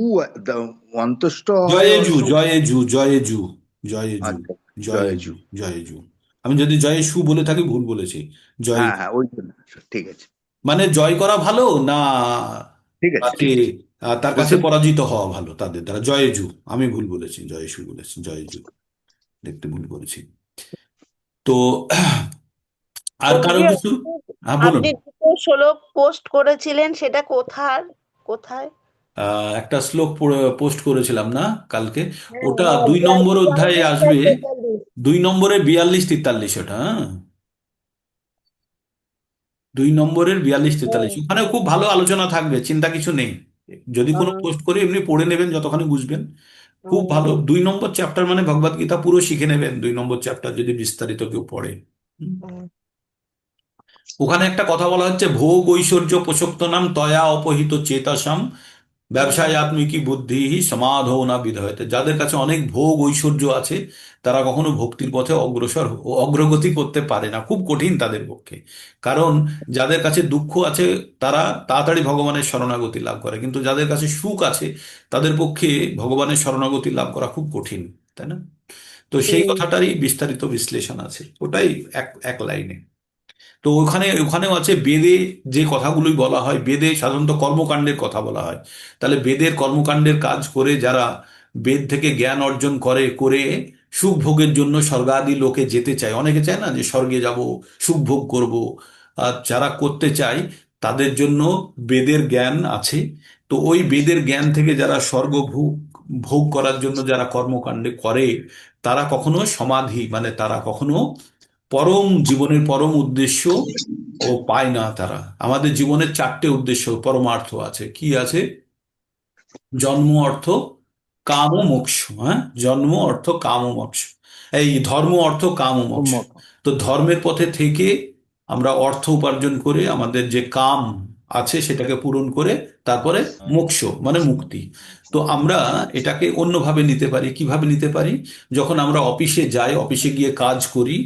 অন্তস্থ হয় জয়েজু, সু। জয়েজু, জয়েজু, জয়েজু, আচ্ছা, জয়েজু, জয়জু। জয়েজু। আমি যদি জয়েশু বলে থাকি ভুল বলেছি। হ্যাঁ জয়েজু হ্যাঁ, ওই জন্য। ঠিক আছে, মানে জয় করা ভালো না, ঠিক আছে, তাকে ঠিক আছে, তার কাছে বুঝতে পরাজিত হওয়া ভালো তাদের দ্বারা। জয়েজু, আমি ভুল বলেছি, জয়েশু বলেছি, জয়েজু দেখতে ভুল করেছি। তো আর কারো প্রভুজি, কিছু? হ্যাঁ বলুন। আপনি দুটো শ্লোক পোস্ট করেছিলেন, সেটা কোথায় কোথায়? একটা শ্লোক পোস্ট করেছিলাম না কালকে? হ্যাঁ ওটা হ্যাঁ, 2 নম্বর 42 অধ্যায়ে 43 আর আসবে। 43। 2 নম্বরে 42 43, ওটা, হ্যাঁ। 2 নম্বরের 42 43, হ্যাঁ, ওখানে খুব ভালো আলোচনা থাকবে, চিন্তা কিছু নেই। যদি কোনো হুম, পোস্ট করে এমনি পড়ে নেবেন যতখানি বুঝবেন, খুব হুম, ভালো। 2 নম্বর চ্যাপ্টার মানে ভগবদ গীতা পুরো শিখে নেবেন 2 নম্বর চ্যাপ্টার যদি বিস্তারিত কেউ পড়ে। হুম। হুম, ওখানে একটা কথা বলা হচ্ছে, ভোগ ঐশ্বর্য পোষক্ত নাম তয়া অপহিত চেতাসাম হুম, ব্যবসায় আত্মিকী বুদ্ধি সমাধো না বিধয়তে। যাদের কাছে অনেক ভোগ ঐশ্বর্য আছে তারা কখনো ভক্তির পথে অগ্রগতি করতে পারে না, খুব কঠিন তাদের পক্ষে। কারণ যাদের কাছে দুঃখ আছে তারা তাড়াতাড়ি ভগবানের শরণাগতি লাভ করে, কিন্তু যাদের কাছে সুখ আছে তাদের পক্ষে ভগবানের শরণাগতি লাভ করা খুব কঠিন, তাই না? তো সেই হুম, কথাটারই বিস্তারিত বিশ্লেষণ আছে, ওটাই এক এক লাইনে। তো ওখানেও আছে বেদে যে কথাগুলোই বলা হয়, বেদে সাধারণত কর্মকাণ্ডের কথা বলা হয়। তাহলে বেদের কর্মকাণ্ডের কাজ করে যারা বেদ থেকে জ্ঞান অর্জন করে করে সুখ ভোগের জন্য স্বর্গাদি লোকে যেতে চায়, অনেকে চায় না যে স্বর্গে যাব, সুখ ভোগ করব, আর যারা করতে চায় তাদের জন্য বেদের জ্ঞান আছে। তো ওই বেদের জ্ঞান থেকে যারা স্বর্গ ভোগ ভোগ করার জন্য যারা কর্মকাণ্ডে করে, তারা কখনো সমাধি মানে তারা কখনো পরম জীবনের পরম উদ্দেশ্য ও পায় না। তারা, আমাদের জীবনের 4টে উদ্দেশ্য পরমার্থ আছে, কি আছে? জন্ম, অর্থ, কাম ও মোক্ষ। হ্যাঁ, জন্ম, অর্থ, কাম ও মোক্ষ। এই ধর্ম, অর্থ, কাম ও মোক্ষ। উন্মত। তো ধর্মের পথে থেকে আমরা অর্থ উপার্জন করে আমাদের যে কাম আছে সেটাকে পূরণ করে তারপরে মোক্ষ মানে মুক্তি। তো আমরা এটাকে অন্যভাবে নিতে পারি, কিভাবে নিতে পারি? যখন আমরা অফিসে যাই, অফিসে গিয়ে কাজ করি,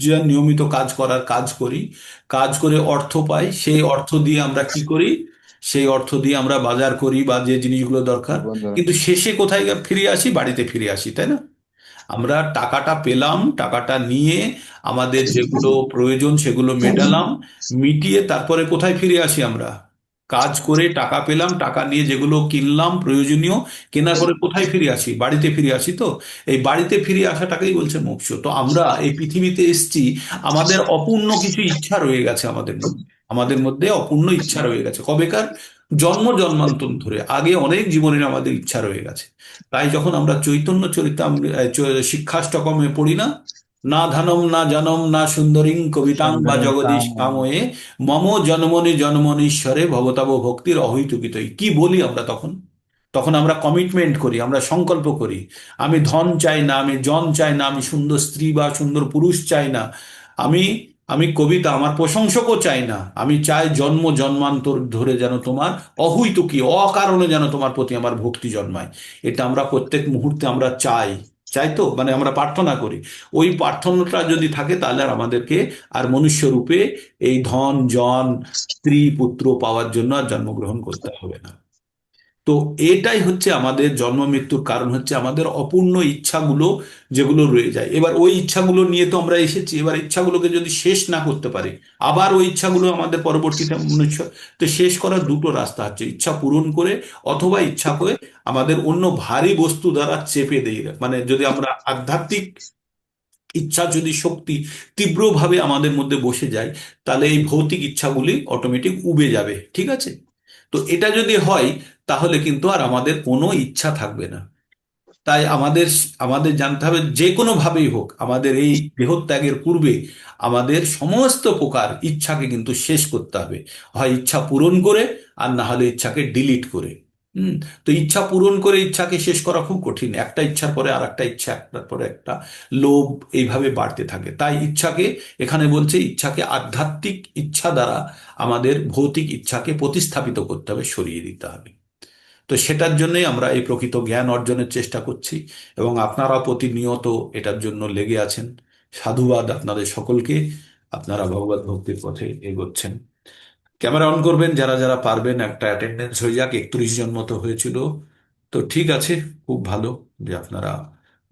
যে নিয়মিত কাজ করার কাজ করি, কাজ করে অর্থ পাই, সেই অর্থ দিয়ে আমরা কি করি? সেই অর্থ দিয়ে আমরা বাজার করি বা যে জিনিসগুলো দরকার, বন্ধুরা, কিন্তু শেষে কোথায় ফিরে আসি? বাড়িতে ফিরে আসি, তাই না? আমরা টাকাটা পেলাম, টাকাটা নিয়ে আমাদের যেগুলো প্রয়োজন সেগুলো মেটালাম, মিটিয়ে তারপরে কোথায় ফিরে আসি আমরা? কাজ করে টাকা পেলাম, টাকা নিয়ে যেগুলো কিনলাম প্রয়োজনীয়, কেনার পরে কোথায় ফিরে আসি? বাড়িতে ফিরে আসি। তো এই বাড়িতে ফিরে আসাটাকেই বলছে মোক্ষ। তো আমরা এই পৃথিবীতে এসেছি, আমাদের অপূর্ণ কিছু ইচ্ছা রয়ে গেছে আমাদের মধ্যে, আমাদের মধ্যে অপূর্ণ ইচ্ছা রয়ে গেছে কবেকার? জন্ম জন্মান্তর ধরে, আগে অনেক জীবনের আমাদের ইচ্ছা রয়ে গেছে। তাই যখন আমরা চৈতন্য শিক্ষাষ্টকমে পড়ি না, না ধানম না জনম না সুন্দরীং কবিতাং বা সুন্দরী জগদীশ কাম। কাময়ে মম জন্মনি জন্মনীশ্বরে ভবতাব ভক্তির অহৈতুকিতই। কি বলি আমরা তখন? তখন আমরা কমিটমেন্ট করি, আমরা সংকল্প করি, আমি ধন চাই না, আমি জন চাই না, আমি সুন্দর স্ত্রী বা সুন্দর পুরুষ চাই না, আমি আমি কবিতা, আমার প্রশংসকও চাই না, আমি চাই জন্ম জন্মান্তর ধরে যেন তোমার অহৈতুকী অকারণে যেন তোমার প্রতি আমার ভক্তি জন্মায়। এটা আমরা প্রত্যেক মুহূর্তে আমরা চাই। চাই তো মানে আমরা প্রার্থনা করি। ওই প্রার্থনাটা যদি থাকে তাহলে আর আমাদেরকে আর মনুষ্য রূপে এই ধন জন স্ত্রী পুত্র পাওয়ার জন্য আর জন্মগ্রহণ করতে হবে না। তো এটাই হচ্ছে আমাদের জন্ম মৃত্যুর কারণ, হচ্ছে আমাদের অপূর্ণ ইচ্ছাগুলো যেগুলো রয়ে যায়। এবার ওই ইচ্ছাগুলো নিয়ে তো আমরা এসেছি, এবার ইচ্ছাগুলোকে যদি শেষ না করতে পারি, আবার ওই ইচ্ছাগুলো আমাদের পরবর্তীতে মনুষ্য, তো শেষ করার দুটো রাস্তা আছে, ইচ্ছা পূরণ করে অথবা ইচ্ছা করে আমাদের অন্য ভারী বস্তু দ্বারা চেপে দিয়ে, মানে যদি আমরা আধ্যাত্মিক ইচ্ছা যদি শক্তি তীব্রভাবে আমাদের মধ্যে বসে যায়, তাহলে এই ভৌতিক ইচ্ছাগুলি অটোমেটিক উবে যাবে, ঠিক আছে? তো এটা যদি হয় তাহলে কিন্তু আর আমাদের কোনো ইচ্ছা থাকবে না। তাই আমাদের আমাদের জানতে হবে যে কোনো ভাবেই হোক আমাদের এই দেহত্যাগের পূর্বে আমাদের সমস্ত প্রকার ইচ্ছাকে কিন্তু শেষ করতে হবে, হয় ইচ্ছা পূরণ করে আর না হলে ইচ্ছাকে ডিলিট করে। হুম। তো ইচ্ছা পূরণ করে ইচ্ছাকে শেষ করা খুব কঠিন, একটা ইচ্ছার পরে আর একটা ইচ্ছা, একটার পরে একটা লোভ এইভাবে বাড়তে থাকে। তাই ইচ্ছাকে, এখানে বলছে ইচ্ছাকে আধ্যাত্মিক ইচ্ছা দ্বারা আমাদের ভৌতিক ইচ্ছাকে প্রতিস্থাপিত করতে হবে, সরিয়ে দিতে হবে। তো সেটার জন্যই আমরা এই প্রকৃত জ্ঞান অর্জনের চেষ্টা করছি, এবং আপনারা প্রতিনিয়ত এটার জন্য লেগে আছেন। সাধুবাদ আপনাদের সকলকে, আপনারা ভগবত ভক্তির পথে এগোচ্ছেন। ক্যামেরা অন করবেন যারা যারা পারবেন, একটা অ্যাটেন্ডেন্স হয়ে যাক, 31 জন মতো হয়েছিল। তো ঠিক আছে, খুব ভালো যে আপনারা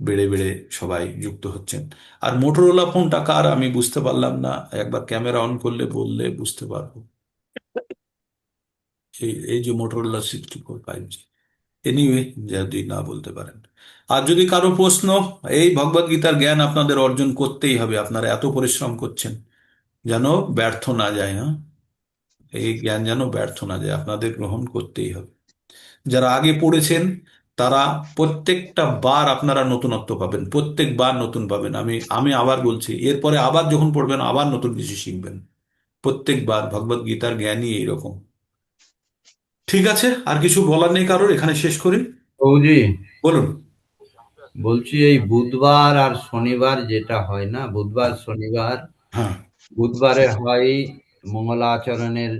বেড়ে বেড়ে সবাই যুক্ত হচ্ছেন। আর মোটরোলা ফোনটা কার আমি বুঝতে পারলাম না, একবার ক্যামেরা অন করলে বললে বুঝতে পারবো। এই এই যে মোটরোলা 64 5G। এনিওয়ে, যদি না বলতে পারেন, আর যদি কারো প্রশ্ন, এই ভগবদ গীতার জ্ঞান আপনাদের অর্জন করতেই হবে, আপনারা এত পরিশ্রম করছেন, যেন ব্যর্থ না যায়। হ্যাঁ, এই জ্ঞান যেন ব্যর্থ না যায়, আপনাদের গ্রহণ করতেই হবে। যারা আগে পড়েছেন তারা প্রত্যেকটা বার আপনারা নতুনত্ব পাবেন, প্রত্যেকবার নতুন পাবেন। আমি আমি আবার বলছি, এরপরে আবার যখন পড়বেন আবার নতুন কিছু শিখবেন। প্রত্যেকবার ভগবদ গীতার জ্ঞানই এইরকম। ঠিক আছে, আর কিছু বলার নেই কারোর, এখানে শেষ করি। বৌজি, বলুন। বলছি এই বুধবার আর শনিবার যেটা হয় না, বুধবার শনিবার, হ্যাঁ। বুধবারে হয় মঙ্গলাচরণের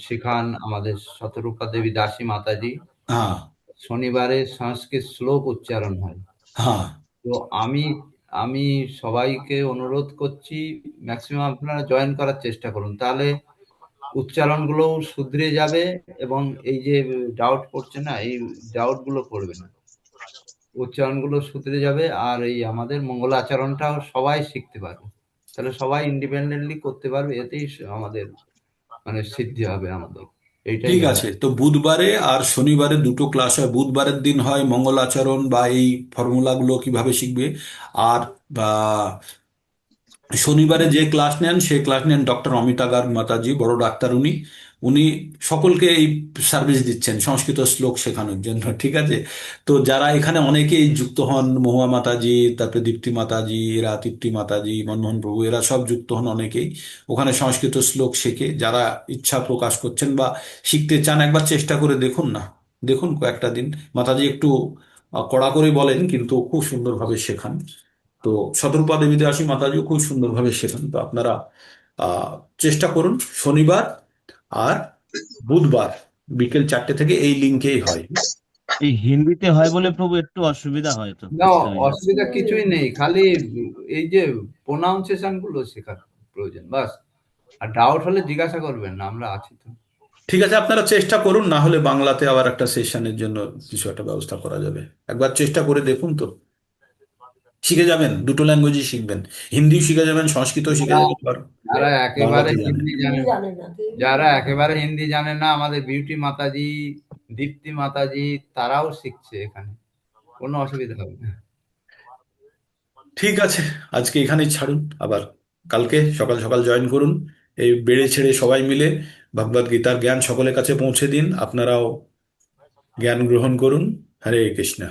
শিখান আমাদের শতরূপা দেবী দাসী মাতাজি, হ্যাঁ। শনিবারে সংস্কৃত শ্লোক উচ্চারণ হয়। হ্যাঁ। তো আমি আমি সবাইকে অনুরোধ করছি, ম্যাক্সিমাম আপনারা জয়েন করার চেষ্টা করুন, তাহলে উচ্চারণগুলো শুধরে যাবে এবং এই যে ডাউট পড়ছে না, এই ডাউট গুলো পড়বে না, উচ্চারণগুলো শুধরে যাবে, আর এই আমাদের মঙ্গলাচরণটাও সবাই শিখতে পারবে, তাহলে সবাই ইন্ডিপেন্ডেন্টলি করতে পারবে, এতেই আমাদের মানে সিদ্ধি হবে আমাদের, এইটাই ঠিক জানা। আছে, তো বুধবারে আর শনিবারে দুটো ক্লাস হয়। বুধবারের দিন হয় মঙ্গলাচরণ বা এই ফর্মুলাগুলো কিভাবে শিখবে, আর বা শনিবারে যে ক্লাস নেন সেই ক্লাস নেন ডক্টর অমিতা গার্গ মাতাজি, বড় ডাক্তার উনি। উনি সকলকে এই সার্ভিস দিচ্ছেন সংস্কৃত শ্লোক শেখানোর জন্য, ঠিক আছে? তো যারা এখানে অনেকেই যুক্ত হন, মহুয়া মাতাজি, তারপরে দীপ্তি মাতাজি, এরা তৃপ্তি মাতাজি, মনমোহন প্রভু, এরা সব যুক্ত হন অনেকেই। ওখানে সংস্কৃত শ্লোক শেখে। যারা ইচ্ছা প্রকাশ করছেন বা শিখতে চান, একবার চেষ্টা করে দেখুন না, দেখুন কয়েকটা দিন। মাতাজি একটু কড়া করে বলেন, কিন্তু খুব সুন্দরভাবে শেখান। তো শতরূপা দেবী দাসী মাতাজিও খুব সুন্দরভাবে শেখান। তো আপনারা আহ, চেষ্টা করুন। শনিবার আর বুধবার বিকেল 4টে থেকে এই লিঙ্কেই হয়। এই হিন্দিতে হয় বলে প্রভু একটু অসুবিধা হয় তো না, বুঝতে পারি না। অসুবিধা কিছুই নেই, খালি এই যে প্রোনাউন্সিয়েশন গুলো শেখার প্রয়োজন, বাস। আর ডাউট হলে জিজ্ঞাসা করবেন না, আমরা আছি তো। ঠিক আছে, আপনারা চেষ্টা করুন, না হলে বাংলাতে আবার একটা সেশনের জন্য কিছু একটা ব্যবস্থা করা যাবে। একবার চেষ্টা করে দেখুন, তো শিখে যাবেন, দুটো ল্যাঙ্গুয়েজই শিখবেন। হিন্দিও শিখে যাবেন, সংস্কৃতও শিখে যারা যাবেন, আর যারা একেবারে বাংলাতে জানেন। হিন্দি জানেন, যারা একেবারে হিন্দি জানে না, আমাদের বিউটি মাতাজি, দীপ্তি মাতাজি, তারাও শিখছে এখানে, কোনো অসুবিধা হবে না। ঠিক আছে, আজকে এখানেই ছাড়ুন। আবার কালকে সকাল সকাল জয়েন করুন। এই বেড়ে ছেড়ে সবাই মিলে ভগবদ গীতার জ্ঞান সকলের কাছে পৌঁছে দিন। আপনারাও জ্ঞান গ্রহণ করুন। হরে কৃষ্ণ।